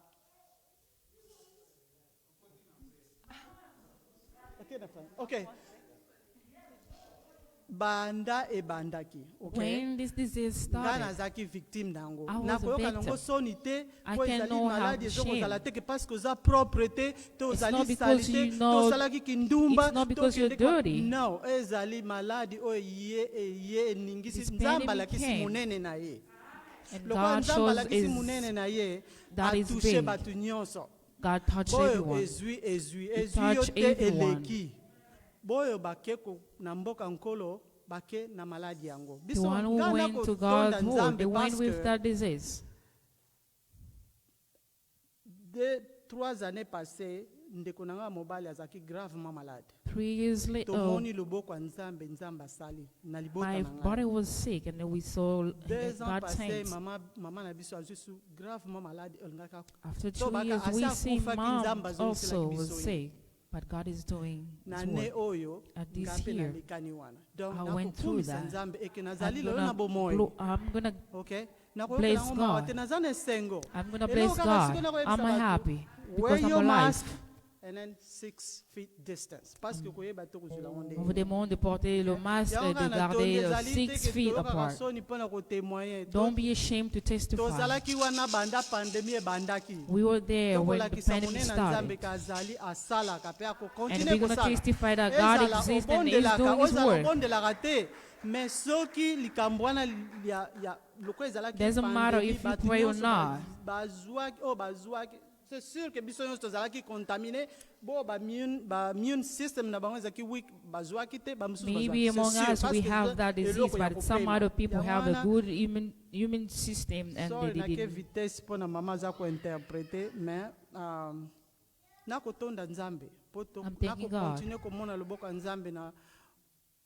okay. Banda e bandaki. Okay. When this disease Nga started, nazaki victime nango. I was a Nakoyoka nango victim. soni te, I po can ezali know how maladi ezokozala shame. te ke parce que oza propre te, to It's ozali not sali because te, you to know- osalaki kindumba, it's not because to you're okende ka- dirty. No, ezali maladi oyo ye eningisi This nzambe enemy alakisi came. monene na ye. and Lokola God nzambe shows alakisi monene is na ye, that is atushe big. bato nyonso. God touched Boyo everyone. ezwi yo touched te everyone. eleki. Boyo bake na mboka nkolo bake na maladi yango. The Biso one who nga went to nakotonda God's word, Nzambe they went parce with que that disease. 3 années passées, ndeko nanga mobali azaki gravement malade. 3 years later, Tomoni loboko ya Nzambe, Nzambe asali na libota my na ngai. body was sick, and then we saw 2 ans God's passés, hands. mama na biso azusu gravement malade olingaka. After So 2 baka years, we asa see akufaki, mom Nzambe azongiselaki also biso was ye. sick, but God is doing Na His ne work. oyo At this nga mpe year, nalekani wana. Donc I went through nakokumisa that. Nzambe eke I'm nazali lelo na gonna, bomoi. I'm gonna, Okay? Bless Nakoyokela yango mawa God. te, naza na esengo. I'm gonna Eloko bless kaka God. sikoyo nakoyebisa I'm bato, happy wear because I'm your alive. mask and then 6 feet distance. Parce que koyeba te kozula yango ndenge. On vous demande de porter le masque et Yango de na garder tondi ezali 6 te ke feet toyokaka apart. soni mpona kotémoigner. Don't be ashamed to testify. Tozalaki wana banda pandemie ebandaki. We were there when the Tokolakisa pandemic monene na Nzambe started. ka azali asalaka pe And akokontinue we're going to kosala. testify that God Ezala exists and is obondelaka, doing His ozala work. obondelaka te. Mais soki likambo wana lokola ezalaki Doesn't matter pandemie, if you bato pray or nyonso not. bazwaki. C'est sûr que biso nyonso tozalaki contaminé. Bo ba immune system na bango ezalaki weak, bazwaki te, ba mosusu Maybe bazwaki. among C'est sûr, us parce we que have that disease, eloko ya but some kopema. other people Yango have a wana, good immune system and sorry they nake didn't. vitesse mpona mama aza kointerprete, mais nakotonda Nzambe po I'm thanking God. nakokontinue komona loboko ya Nzambe na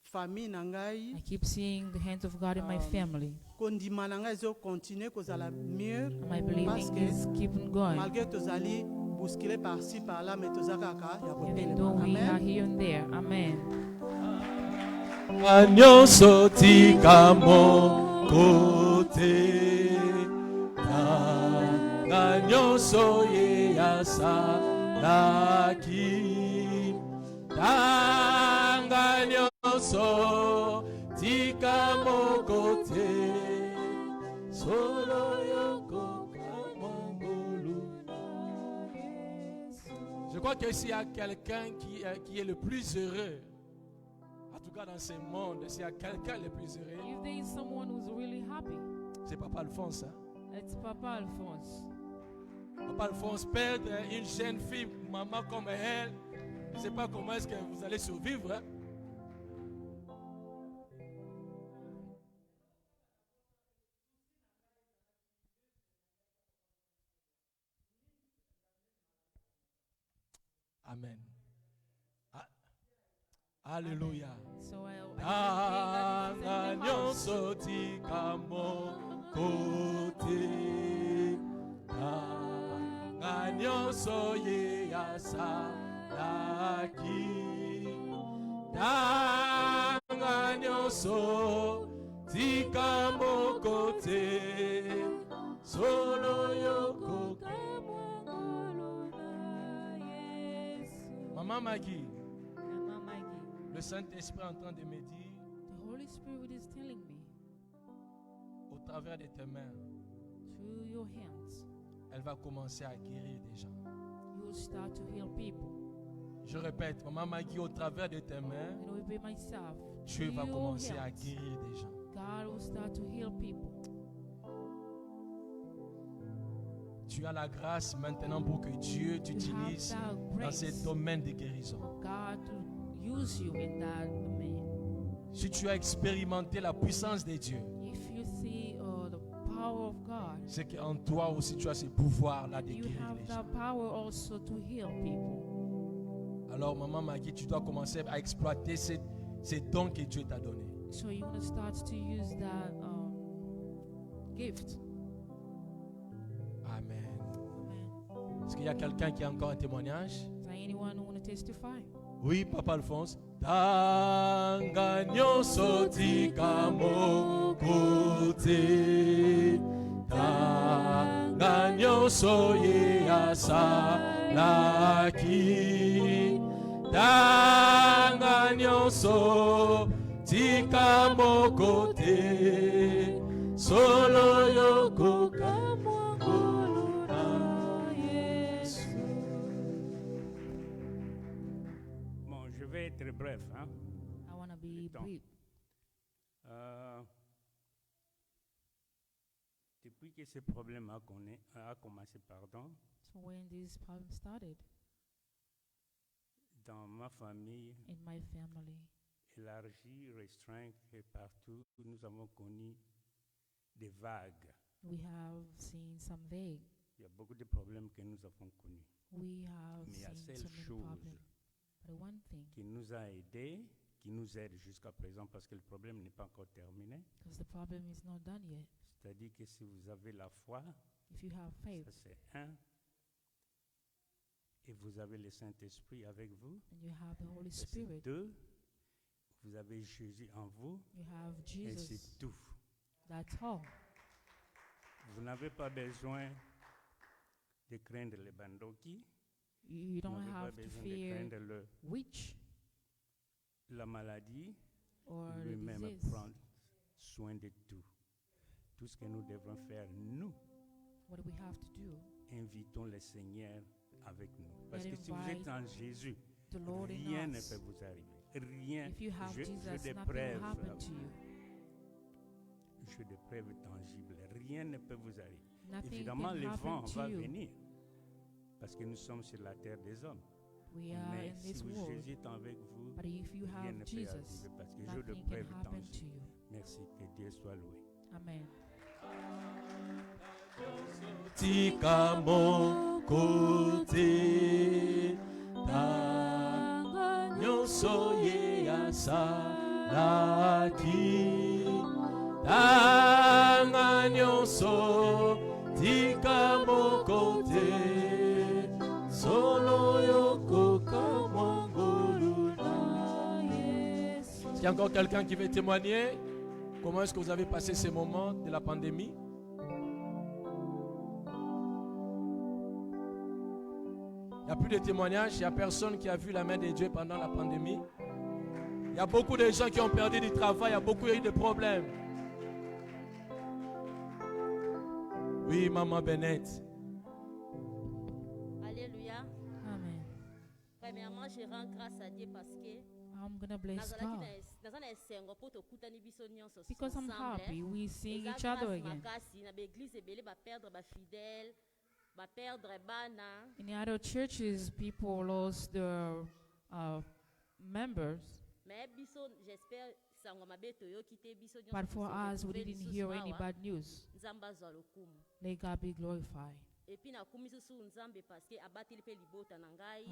famille na ngai. I keep seeing the hands of God in my family. Kondima na ngai ezokontinue kozala mieux My parce believing que is keeping going. malgré tozali bousculé par-ci par-là, mais toza kaka ya Even though kotelema. we are Amen. here and there. Amen. nyonso tika moko te tanga nyonso ye asalaki tanga nyonso tika moko te solo yokoka mangolu. Je crois qu'ici il y a quelqu'un qui est le plus heureux. En tout cas dans ce monde, s'il y a quelqu'un le plus heureux, If there is someone who's really happy, c'est Papa Alphonse. Hein? it's Papa Alphonse. Papa Alphonse, perdre une jeune fille, maman comme elle, je ne sais pas comment est-ce que vous allez survivre. Hein? Amen. Alléluia. So I Tanga believe that it is in the house. nyonso tika moko te tanga nyonso ye asalaki tanga nyonso tika moko te solo yokoka. Maman Maggie, Mama Maggie, le Saint-Esprit est en train de me dire, the Holy Spirit is telling me, au travers de tes mains, through your hands, elle va commencer à guérir des gens. you will start to heal people. Je répète, Maman Maggie, au travers de tes mains, And it will be myself. Dieu through va your commencer à hands, guérir des gens. God will start to heal people. Tu as la grâce maintenant pour que Dieu You t'utilise have that dans ce grace domaine de guérison. for God to use you in that domain. Si tu as expérimenté la puissance de Dieu, If you see the power of God, c'est qu'en toi aussi tu as ce pouvoir-là de you guérir have les gens. that power also to heal people. Alors, Maman Maggie, tu dois commencer à exploiter ces dons que Dieu t'a donnés. So you're going to start to use that gift. Amen. Amen. Est-ce qu'il y a quelqu'un qui a encore un témoignage? Is there anyone who want to testify? Oui, Papa Alphonse. Tanga nyonso tika moko te tanga nyonso ye asalaki tanga nyonso tika moko te solo yokoka mangolu na Yesu. Bon, je vais être bref. Hein. I want to be Le temps. brief. Depuis que ce problème a commencé, So when this problem started dans ma famille, in my family, élargie, restreinte et partout, nous avons connu des vagues. we have seen some vague. Il y a beaucoup de problèmes que nous avons connus. We have Mais il y a seen seule so many chose problems. But one thing, qui nous a aidés, qui nous aide jusqu'à présent, parce que le problème n'est pas encore terminé, because the problem is not done yet. c'est-à-dire que si vous avez la foi, If you have faith ça c'est un, et vous avez le Saint-Esprit avec vous, and you have the Holy ça, c'est Spirit, deux, vous avez Jésus en vous, you have et Jesus. c'est tout. That's all. Vous n'avez pas besoin de craindre les bandoki, You vous don't n'avez pas have to besoin de fear craindre witch la maladie, or the lui-même disease. prend soin de tout. Tout ce que nous devons faire, nous, What we have to do, invitons le Seigneur avec nous. Parce Let que si vous invite êtes en Jésus, the Lord in rien ne us. peut vous arriver. Rien. If you have Je Jesus, des nothing will preuves. happen to you. J'ai des preuves tangibles. Rien ne peut vous arriver. Nothing Évidemment, can le vent happen va to you. venir. Parce que nous sommes sur la terre des hommes. We are Mais in si this vous world. Jésus est avec vous, But if you rien ne have peut Jesus, arriver. Parce que j'ai de nothing can preuves happen to tangibles. you. Merci, que Dieu soit loué. Amen. Tika moko te tanga nyonso ye asalaki tanga nyonso tika moko te solo yokoka mangolu na Yesu. Est-ce qu'il y qu'il y a encore quelqu'un qui veut témoigner? Comment est-ce que vous avez passé ces moments de la pandémie? Il n'y a plus de témoignages, il n'y a personne qui a vu la main de Dieu pendant la pandémie. Il y a beaucoup de gens qui ont perdu du travail, il y a beaucoup eu de problèmes. Oui, Maman Bennett. Alléluia. Amen. Premièrement, je rends grâce à Dieu parce que I'm going to bless God. Because I'm happy we seeing each other again. In the other churches, people lost their members. But for us, we didn't hear any bad news. Let God be glorified. I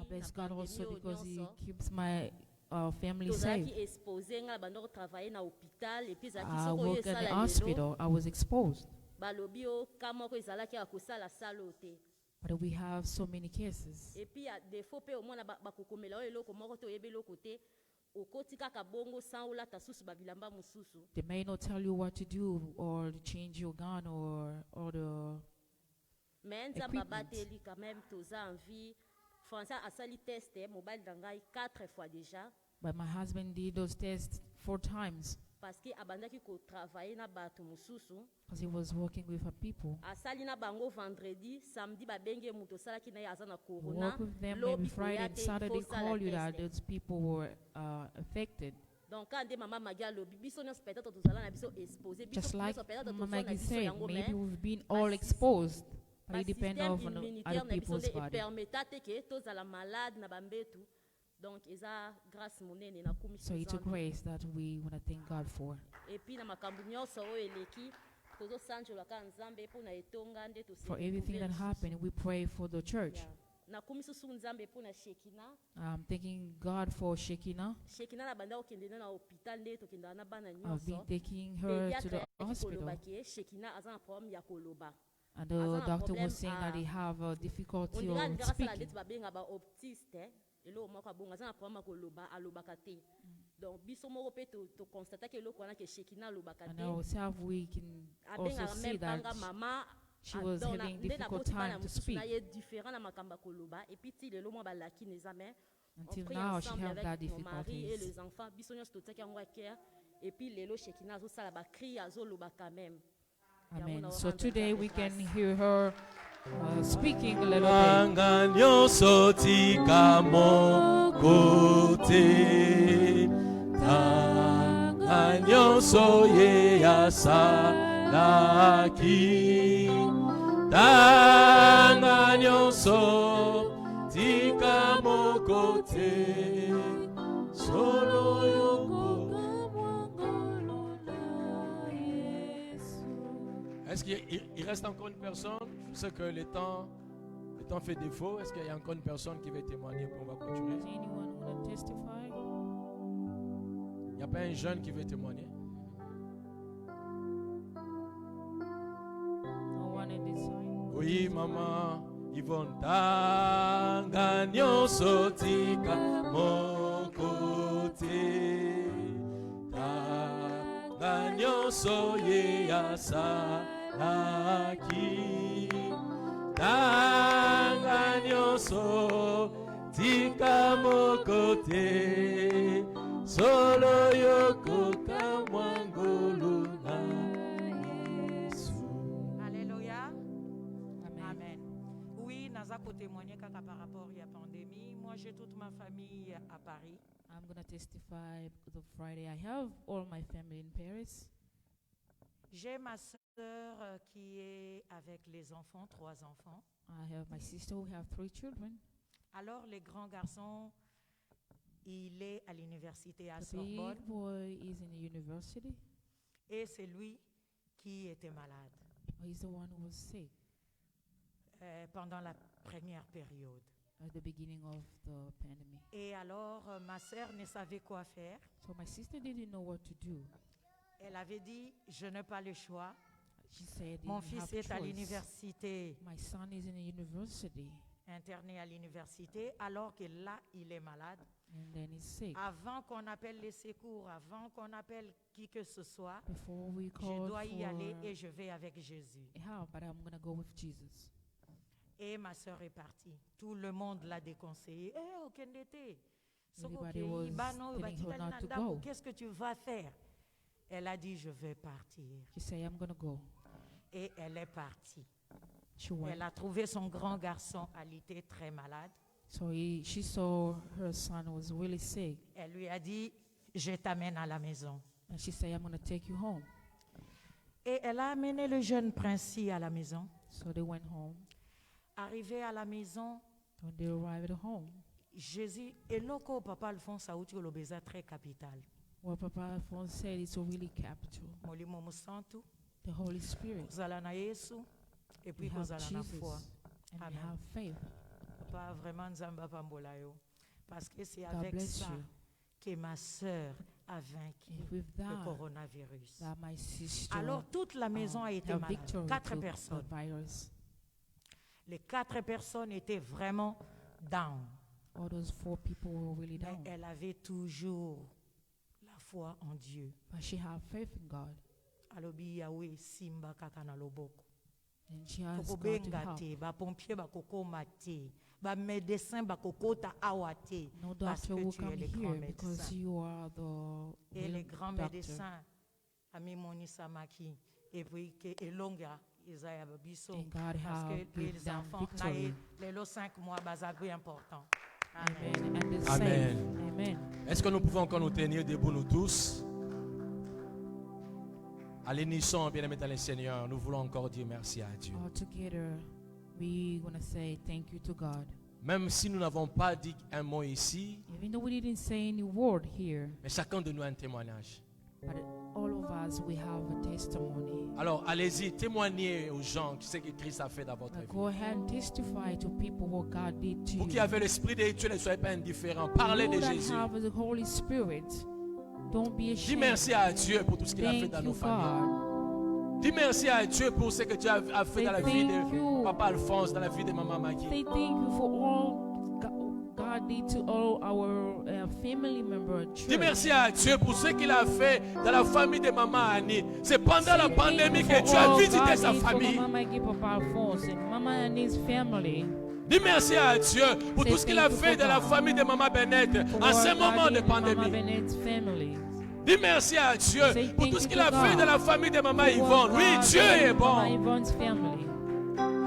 bless God also because He keeps my family safe. I work in the hospital. I was exposed. But we have so many cases. They may not tell you what to do or to change your gun or the equipment. But my husband did those tests 4 times because he was working with people. Work with them maybe Friday and Saturday, call you that those people were affected. Just like Mama Maggie said, maybe we've been all exposed, but it depends on other people's body. So it's a grace that we want to thank God for. For everything that happened, we pray for the church. I'm thanking God for Shekinah. I've been taking her to the hospital. And the doctor was saying that he have a difficulty of speaking. And ourselves, we can also see that she was having a difficult time to speak. Until now, she has that difficulties. Amen. So today we can hear her speaking a little bit. Est-ce qu'il reste encore une personne? Je sais que le temps fait défaut. Est-ce qu'il y a encore une personne qui veut témoigner pour on va continuer? Il n'y a pas un jeune qui veut témoigner? Oui, maman, Yvonne. Tanga nyonso tika mon côté. Tanga nyonso ye asalaki. Tanga nyonso tika mon côté. Solo yoko kamwangolo na Yesu. Alléluia. Amen. Oui, naza ko témoigner kaka par rapport à la pandémie. Moi, j'ai toute ma famille à Paris. I'm going to testify the Friday. I have all my family in Paris. J'ai ma sœur qui est avec les enfants, 3 enfants. I have my sister who have 3 children. Alors, les grands garçons, il est à l'université à The Sorbonne. big boy is in the university. Et c'est lui qui était malade He's the one who was sick pendant la première période. at the beginning of the pandemic. Et alors, ma sœur ne savait quoi faire. So my sister didn't know what to do. Elle avait dit, je n'ai pas le choix. She said, Mon "You fils have est à choice. l'université, My son is in the university." interné à l'université, alors que là, il est malade. And then he's sick. Avant qu'on appelle les secours, avant qu'on appelle qui que ce soit, Before we je call dois y aller et for je vais avec Jésus. help, but I'm going to go with Jesus. Et ma sœur est partie. Tout le monde l'a déconseillé. Eh, aucun d'été. Everybody was telling her not to go. Qu'est-ce que tu vas faire? Elle a dit, je vais partir. She said, I'm going to go. Et elle est partie. She went. Elle a trouvé son grand garçon alité très malade. So she saw her son was really sick. Elle lui a dit, je t'amène à la maison. And she said, I'm going to take you home. Et elle a amené le jeune prince à la maison. So they went home. Arrivé à la maison, When they arrived at home, Jésus, et loko papa Alphonse a outi l'obéza très capital. well, Papa Alphonse said it's a really capital. Molimo musantu, The Holy Spirit. kozala na Yesu, et We puis have kozala na Jesus foi. and we Amen. have faith. Papa, vraiment, Nzamba pambola yo. Parce que c'est God avec bless ça you. que ma sœur a vaincu And with le that, coronavirus. that my sister Alors, toute la maison a été have malade. victory 4 to the personnes. virus. Les 4 personnes étaient vraiment down. All those 4 people were really Mais down. elle avait toujours la foi en Dieu. But she had faith in God. Alobi yawe simba kaka na loboko. And she asked God to Tokobenga help. te, ba pompier bakokoma te, ba médecin bakokota awa te, No parce doctor que will tu es come le grand here because médecin. you are the Et real les grands doctor. médecins, Ami Moni Samaki, et puis que Elonga, Isaiah Babiso, And God parce have que give les them enfants, victory. les 5 mois, c'est important. Amen. Amen. And the Amen. same. Amen. Est-ce que nous pouvons encore nous tenir debout, nous tous? À l'unisson, bien-aimés dans le Seigneur, nous voulons encore dire merci à Dieu. All together, we want to say thank you to God. Même si nous n'avons pas dit un mot ici, Even though we didn't say any word here, mais chacun de nous a un témoignage. but all of us, we have a testimony. Alors, allez-y, témoignez aux gens ce que Christ a fait dans votre vie. Go ahead and testify to people what God did to Vous you. qui avez l'Esprit de Dieu, ne soyez pas indifférents. Parlez You de that Jésus. have the Holy Spirit, don't be Dis ashamed. merci à Dieu pour tout ce qu'il a fait Thank dans you, nos familles. God. Dis merci à Dieu pour ce que Dieu a fait Say dans la vie thank de you. Papa Alphonse, dans la vie de Maman Maggie. Say thank you for all God did to all our family members. Dis merci à Dieu pour ce qu'il a fait dans la famille de Maman Annie. C'est pendant la pandémie que Dieu a visité sa famille. Mama and his family. Dis merci à Dieu pour Say tout ce qu'il a thank you fait for dans la God. famille de Maman Bennett en ce moment de Mama pandémie. Bennett's family. Dis merci à Dieu Say pour thank tout ce you qu'il to a fait God. dans la famille de Maman For Yvonne. Oui, God Dieu est did Mama bon. Yvonne's family.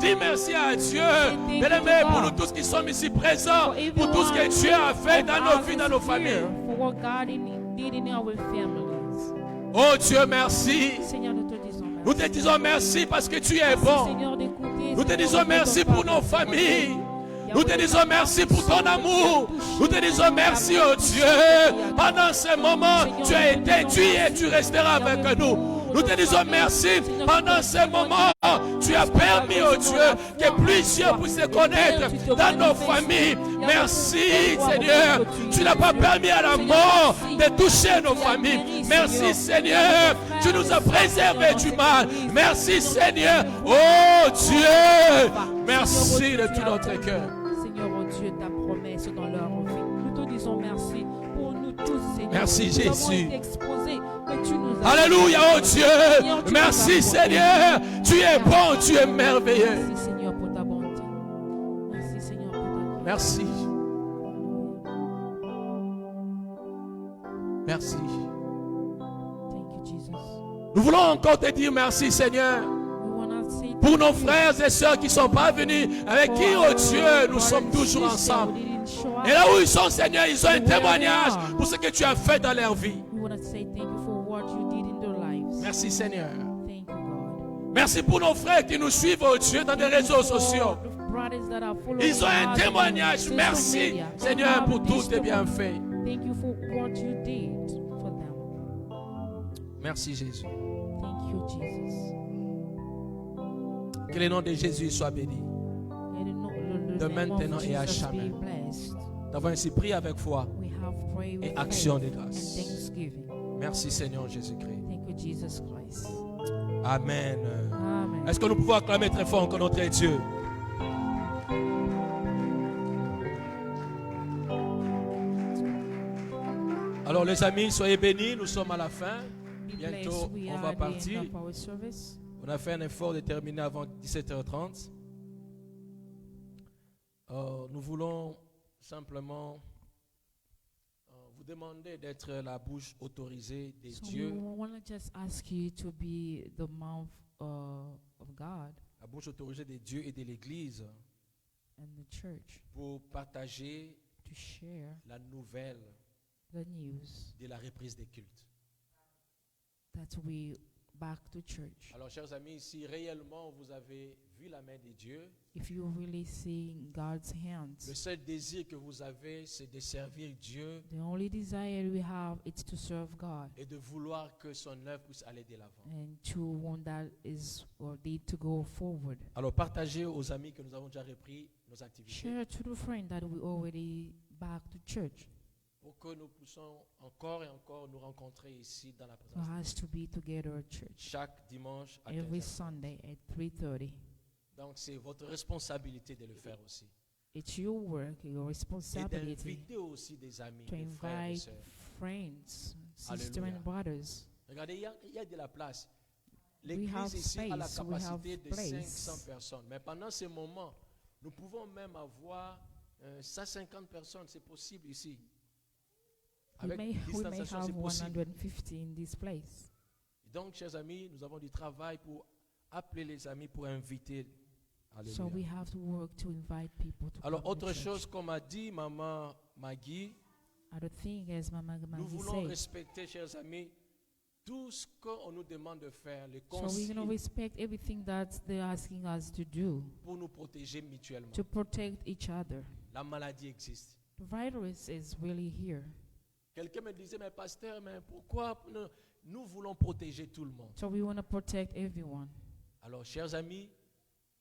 Dis merci à Dieu, thank you bien-aimés, to pour God. nous tous qui sommes ici présents, For pour tout ce que everyone Dieu a fait dans nos of vies, us dans nos here, familles. For what God did in our families. Oh Dieu, merci. Seigneur, nous te disons merci. Nous te disons merci parce que tu es bon. Seigneur, d'écouter. Nous te Seigneur, disons de merci ton pour nos pardon. familles. Nous Yahweh, te disons merci pour ton amour. Nous te disons merci, oh Dieu. Pendant ce moment, tu as été, tu y es, tu resteras avec nous. Nous te disons merci. Pendant ce moment, tu as permis, oh Dieu, que plusieurs puissent se connaître dans nos familles. Merci, Seigneur. Tu n'as pas permis à la mort de toucher nos familles. Merci, Seigneur. Tu nous as préservés du mal. Merci, Seigneur. Oh Dieu. Merci de tout notre cœur. Seigneur, oh Dieu, ta promesse dans leur vie. Nous te disons merci pour nous tous, Seigneur. Merci, Nous avons Jésus. été exposés, mais tu nous as Alléluia, oh Dieu. Merci, Seigneur. Tu es bon, tu es merveilleux. Merci, Seigneur, pour ta bonté. Merci, Seigneur, pour ta grâce. Merci. Merci. Thank you, Jesus. Nous voulons encore te dire merci, Seigneur, We wanna say pour thank nos you frères et sœurs qui ne sont pas venus, avec for qui, our oh Dieu, nous brothers sommes and toujours sisters ensemble. who didn't show up. Et là où ils sont, Seigneur, ils ont un témoignage pour ce que tu as fait dans leur vie. We wanna say thank you for what you did in their lives. Merci, Seigneur. Thank you, God. Merci pour nos frères qui nous suivent, oh Dieu, dans les réseaux sociaux. The brothers that are following Ils ont un us on témoignage. social Merci, media. They Seigneur, have pour tous tes testimony. bienfaits. Thank you for what you did for them. Merci, Jésus. Thank you, Jesus. Que le nom de Jésus soit béni. Let it know- the De name of maintenant et à Jesus jamais. be blessed. Nous avons ainsi prié avec foi. We have prayed Et with action faith de grâce. and thanksgiving. Merci, Seigneur Jésus-Christ. Thank you, Jesus Christ. Amen. Amen. Est-ce que nous pouvons acclamer très fort encore notre Dieu? Alors les amis, soyez bénis, nous sommes à la fin. Be Bientôt, blessed. We on are va at the end partir. of our service. On a fait un effort de terminer avant 17h30. Nous voulons simplement vous demander d'être la bouche autorisée des So we dieux, want to just ask you to be the mouth of God la bouche autorisée des dieux et de l'Église and the church pour partager to share la nouvelle the news de la reprise des cultes. that we back to church. Alors, chers amis, si réellement vous avez vu la main de Dieu, If you really see God's le hands, seul désir que vous avez, c'est de servir Dieu the only desire we have is to serve God et de vouloir que son œuvre puisse aller de l'avant. and to want that is or need to go forward. Alors, partagez aux amis que nous avons déjà repris nos activités Share to the friend that we already back to church. pour que nous puissions encore et encore nous rencontrer ici dans la For présence de us Dieu. to be together at church Chaque dimanche à every 15h. Sunday at 3:30. Donc, c'est votre responsabilité de le faire aussi. It's your work, your Et responsibility d'inviter aussi des amis, to des frères et invite sœurs. friends, sisters Alléluia. and brothers. Regardez, il y a de la place. have L'église ici a la space, we have capacité de place. 500 personnes. Mais pendant ce moment, nous pouvons même avoir 150 personnes. C'est possible ici. We Avec may distanciation, have c'est possible. 150 in this place. Donc, chers amis, nous avons du travail pour appeler les amis, pour inviter. Alléluia. So we have to work to invite people to Alors, come autre to church. chose, comme a dit Maman Maggie, Other thing, as Mama nous Maggie voulons said, respecter, chers amis, tout ce qu'on nous demande de faire, les so we're going to consignes respect everything that they're asking us to do pour nous protéger mutuellement. to protect each other. La maladie existe. The virus is really here. Quelqu'un me disait, mais pasteur, mais pourquoi nous voulons protéger tout le monde? So we want to protect everyone. Alors, chers amis,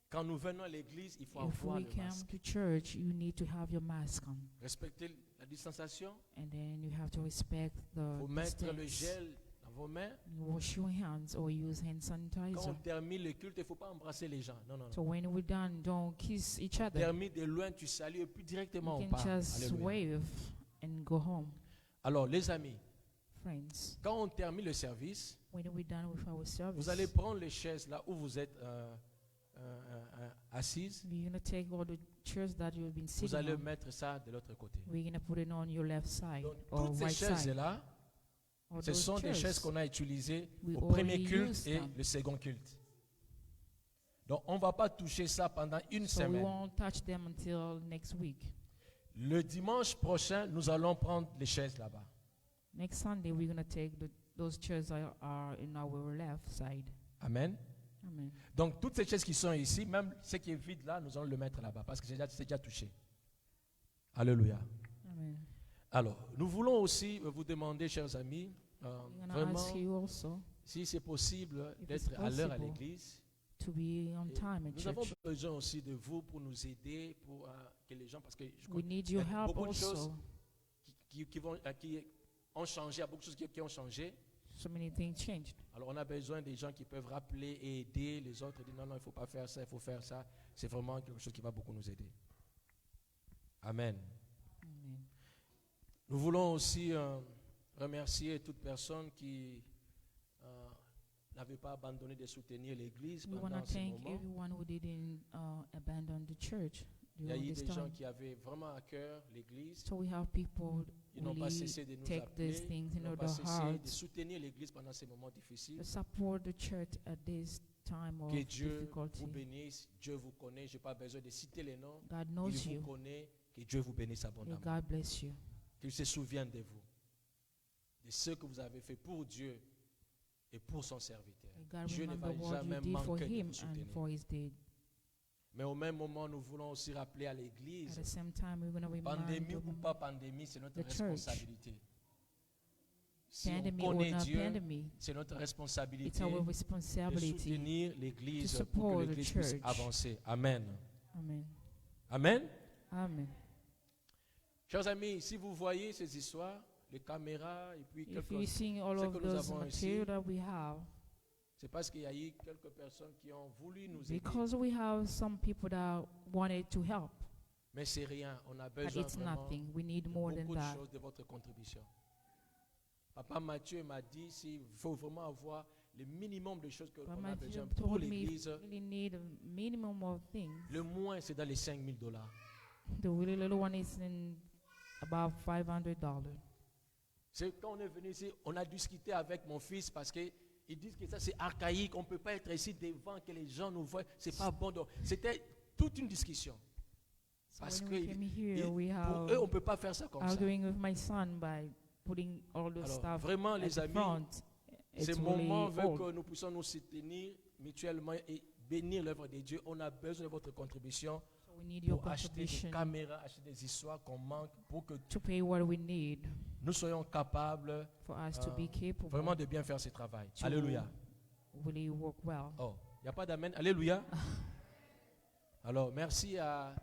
quand nous venons à l'église, il faut If avoir we le come masque. to church, you need to have your mask on. Respectez la distanciation. And then you have to respect Il the faut mettre le distance. gel dans vos mains. You wash your hands or use hand Quand sanitizer. on termine le culte, il ne faut pas embrasser les gens. Non, non, non. So when we're done, don't kiss each other. Termine de loin, tu salues, et puis directement You on can part. just Alléluia. wave and go home. Alors, les amis, Friends, quand on termine le service, when we're done with our service, vous allez prendre les chaises là où vous êtes assises. you're going to take all the chairs that you've been Vous sitting allez on. mettre ça de l'autre côté. We're going to put it on your left side Donc, or toutes ces right side. chaises-là, All ce those sont des chairs. chaises qu'on a utilisées We au premier already culte used et them. le second culte. Donc, on ne va pas toucher ça pendant une So we semaine. won't touch them until next week. Le dimanche prochain, nous allons prendre les chaises là-bas. Next Sunday, we're going to take those chairs are in our left side. Amen. Amen. Donc, toutes ces chaises qui sont ici, même ce qui est vide là, nous allons le mettre là-bas parce que c'est déjà touché. Alléluia. Amen. Alors, nous voulons aussi vous demander, chers amis, We're going to vraiment, ask you also si c'est possible, If d'être it's à l'heure à possible. l'église. to be on Et time at nous avons church. besoin aussi de vous pour nous aider, pour que les gens, parce que je We need il y a your help beaucoup de choses also. qui ont changé, il y a beaucoup de choses qui ont changé. So many things changed. Alors on a besoin des gens qui peuvent rappeler et aider les autres, dire non, non, il ne faut pas faire ça, il faut faire ça. C'est vraiment quelque chose qui va beaucoup nous aider. Amen. Amen. Nous voulons aussi remercier toute personne qui n'avait pas abandonné de soutenir l'Église We want pendant to ce thank moment. everyone who didn't abandon the church Il y a during eu this des gens time. qui avaient vraiment à cœur l'Église. So we have people Ils n'ont pas really cessé de nous take appeler, these things ils n'ont into pas their cessé de hearts soutenir l'Église pendant ces moments difficiles. to support the church at this time of Que Dieu difficulty. vous bénisse, Dieu vous connaît, je n'ai pas besoin de citer les noms. God Il knows vous you. connaît, que Dieu vous bénisse May abondamment. God bless you. Qu'il se souvienne de vous, de ce que vous avez fait pour Dieu et pour son serviteur. May God Dieu ne remember va what jamais you did for manquer de him vous soutenir. and for his deed. Mais au même moment, nous voulons aussi rappeler à At l'Église, the same time, we're going to remind pandémie ou them, pas pandémie, c'est notre the church. responsabilité. Si on pandemic or connaît not Dieu, pandemic, c'est notre it's responsabilité our de responsibility. soutenir l'Église to pour support que the l'Église puisse church. avancer. Amen. Amen. Amen. Amen. Chers amis, si vous voyez ces histoires, les caméras et puis If quelques... you're seeing all ce of que nous those avons material ici, that we have, c'est parce qu'il y a eu quelques personnes qui ont voulu nous aider. because we have some people that wanted to help, Mais c'est rien. On a but besoin it's vraiment nothing. We need de more than beaucoup de that. choses de votre contribution. Papa Mathieu m'a dit s'il faut vraiment avoir le minimum de choses But qu'on a Matthew besoin pour told me if l'église. you really need a minimum of things. Le moins, c'est dans les $5,000. The really little one is in about $500. C'est quand on est venu ici, on a discuté avec mon fils parce qu'ils disent que ça c'est archaïque, on ne peut pas être ici devant, que les gens nous voient, c'est pas bon. Donc, c'était toute une discussion. So Parce when que we came here, we pour have eux, on ne peut pas faire ça comme ça. arguing with my son by putting all the Alors, stuff vraiment, at les the amis, front. Ce It's moment really veut old. que nous puissions nous soutenir mutuellement et bénir l'œuvre de Dieu. On a besoin de votre contribution So we need your pour acheter des contribution caméras, acheter des histoires qu'on manque pour que to pay what we need nous soyons capables for us to be capable vraiment de bien faire ce travail. to Alléluia. really work well. Oh, il n'y a pas d'amen. Alléluia. Alors, merci à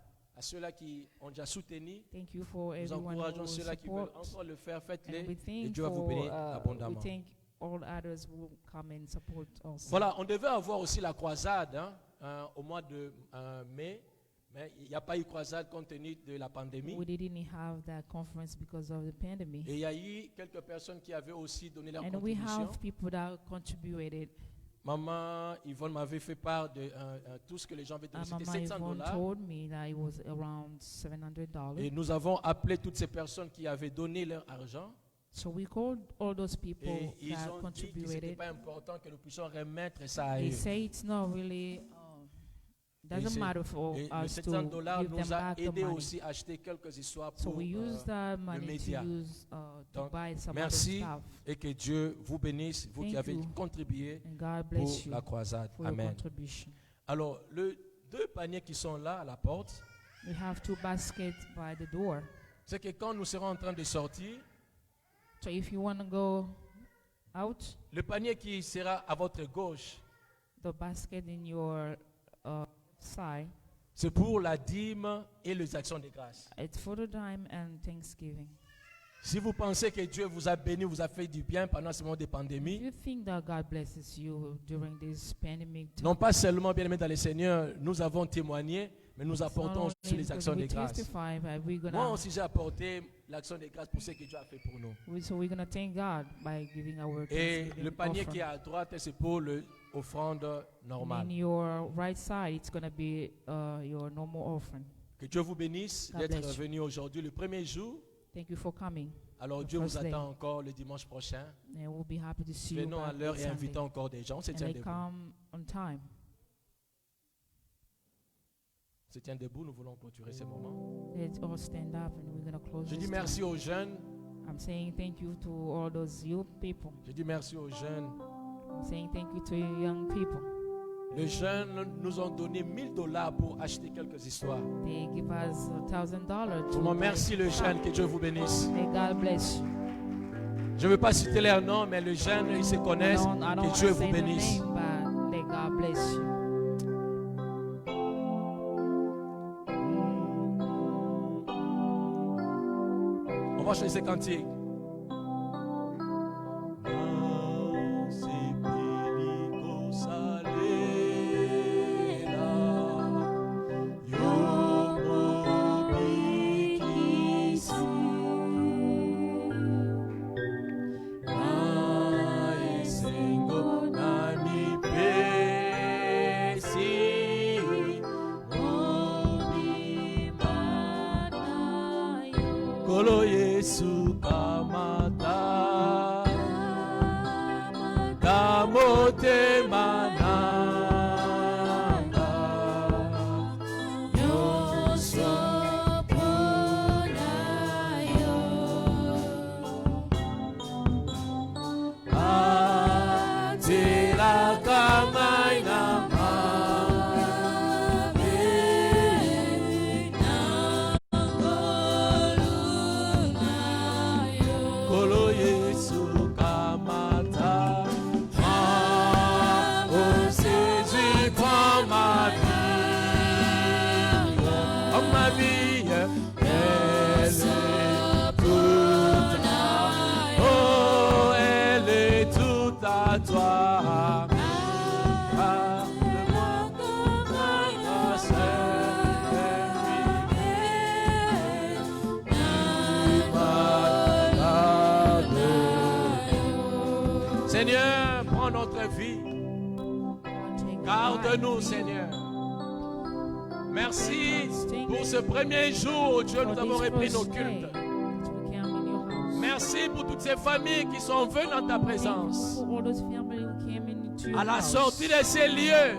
ceux-là qui ont déjà soutenu. Thank you for Nous everyone encourageons who ceux-là qui veulent support. encore le faire. And we Faites-les. Et thank Dieu va vous for, bénir we abondamment. thank all others who come and support us. Voilà, on devait avoir aussi la croisade au mois de mai, mais il n'y a pas eu croisade compte tenu de la pandémie. We didn't have that conference because of the pandemic. Et il y a eu quelques personnes qui avaient aussi donné leur And we contribution. have people that contributed. Maman Yvonne m'avait fait part de tout ce que les gens avaient donné. C'était Mama Yvonne $700. told me that it was around Et $700. nous avons appelé toutes ces personnes qui avaient donné leur argent. So we called all those people Et ils that ont dit que ce n'était contributed. pas important que nous puissions remettre ça à They eux. say it's not really, doesn't c'est- matter for Et le us to $700 give them nous a back the aidé money. aussi à acheter quelques histoires So pour we use that money to média. use to Donc, buy some merci other stuff. et que Dieu vous bénisse, vous qui Thank avez you. contribué And God pour bless you la croisade. for your Amen. contribution. Alors, les deux paniers qui sont là à la porte, We have 2 baskets by the door. c'est que quand nous serons en train de sortir, So if you want to go out, le panier qui sera à votre gauche, the basket in your side, c'est pour la dîme et les actions de grâce. it's for the dime and Thanksgiving. Si vous pensez que Dieu vous a béni, vous a fait du bien pendant ce moment de If pandémie, you think that God blesses you during this pandemic time, non pas seulement bien aimé dans le Seigneur, nous avons témoigné, mais nous it's not apportons only aussi les because actions de we grâce. testify, but we're Moi gonna, aussi j'ai apporté l'action de grâce pour ce que Dieu a fait pour nous. so we're gonna thank God by giving our Et Thanksgiving le panier qui est offering. à droite, c'est pour l'offrande And normale. in your right side, it's gonna be your normal offering. Que Dieu vous bénisse God d'être bless you. venu aujourd'hui, le premier jour. Thank you for coming, Alors The Dieu vous first day. attend encore le dimanche prochain. and we'll be happy to see you Venons à back l'heure on et Sunday. invitons encore des gens. On se And tient they debout. come on time. On se tient debout, nous voulons clôturer ce moment. Let's all stand up and we're gonna close Je this dis time. merci aux jeunes. I'm saying thank you to all those youth people. Je dis merci aux jeunes. I'm saying thank you to you young people. Les jeunes nous ont donné $1000 pour acheter quelques histoires. They give us $1,000 to Vraiment, buy merci les jeunes, que Dieu vous bénisse. May God bless you. Je ne veux pas citer leurs noms, mais les jeunes, ils se connaissent. I don't Que want Dieu to vous say the bénisse. name, but may God bless you. On va chanter ces cantiques. Kolo Yesu kamata kamote mananga yoso ponayo atira kamaina Kolo Yesu kamata notre vie. Lord, take Garde-nous, life. Seigneur. Merci pour ce premier jour où Dieu nous avons repris nos cultes. Merci pour toutes ces familles qui sont venues dans ta présence. À la sortie de ces lieux,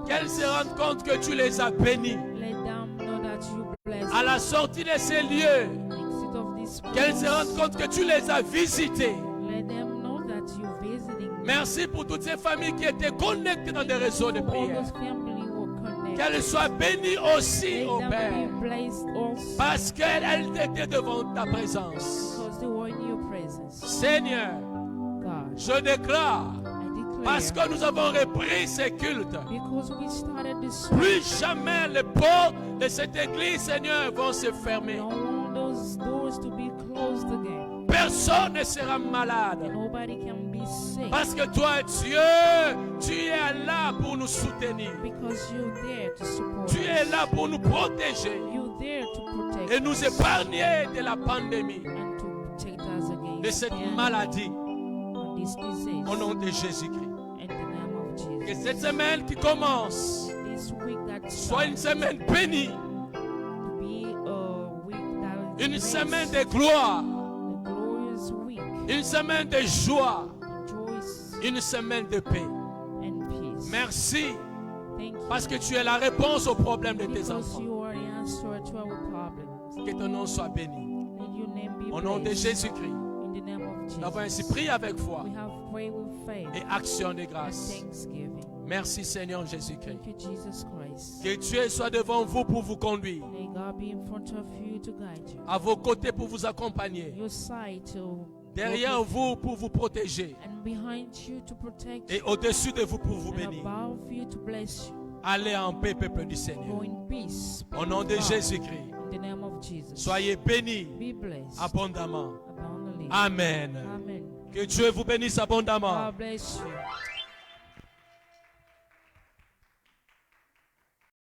qu'elles se rendent compte que tu les as bénis. À la sortie de ces lieux, qu'elles se rendent compte que tu les as visités. Merci pour toutes ces familles qui étaient connectées dans des réseaux de prière. Qu'elles soient bénies aussi, ô Père, parce qu'elles étaient devant ta présence. Seigneur, je déclare, parce que nous avons repris ces cultes, plus jamais les portes de cette église, Seigneur, vont se fermer. Personne ne sera malade. Parce que toi, Dieu, tu es là pour nous soutenir. Tu es là pour nous protéger et nous épargner de la pandémie, de cette maladie. Au nom de Jésus-Christ. Que cette semaine qui commence soit une semaine bénie, une semaine de gloire, une semaine de joie, une semaine de paix. Merci parce que tu es la réponse aux problèmes de tes enfants. Que ton nom soit béni. Au nom de Jésus-Christ. Nous avons ainsi prié avec foi et action de grâce. Merci Seigneur Jésus-Christ. Que Dieu soit devant vous pour vous conduire, à vos côtés pour vous accompagner, derrière vous pour vous protéger et au-dessus de vous pour vous bénir. Allez en paix, peuple du Seigneur. Au nom de Jésus-Christ, soyez bénis abondamment. Amen. Que Dieu vous bénisse abondamment.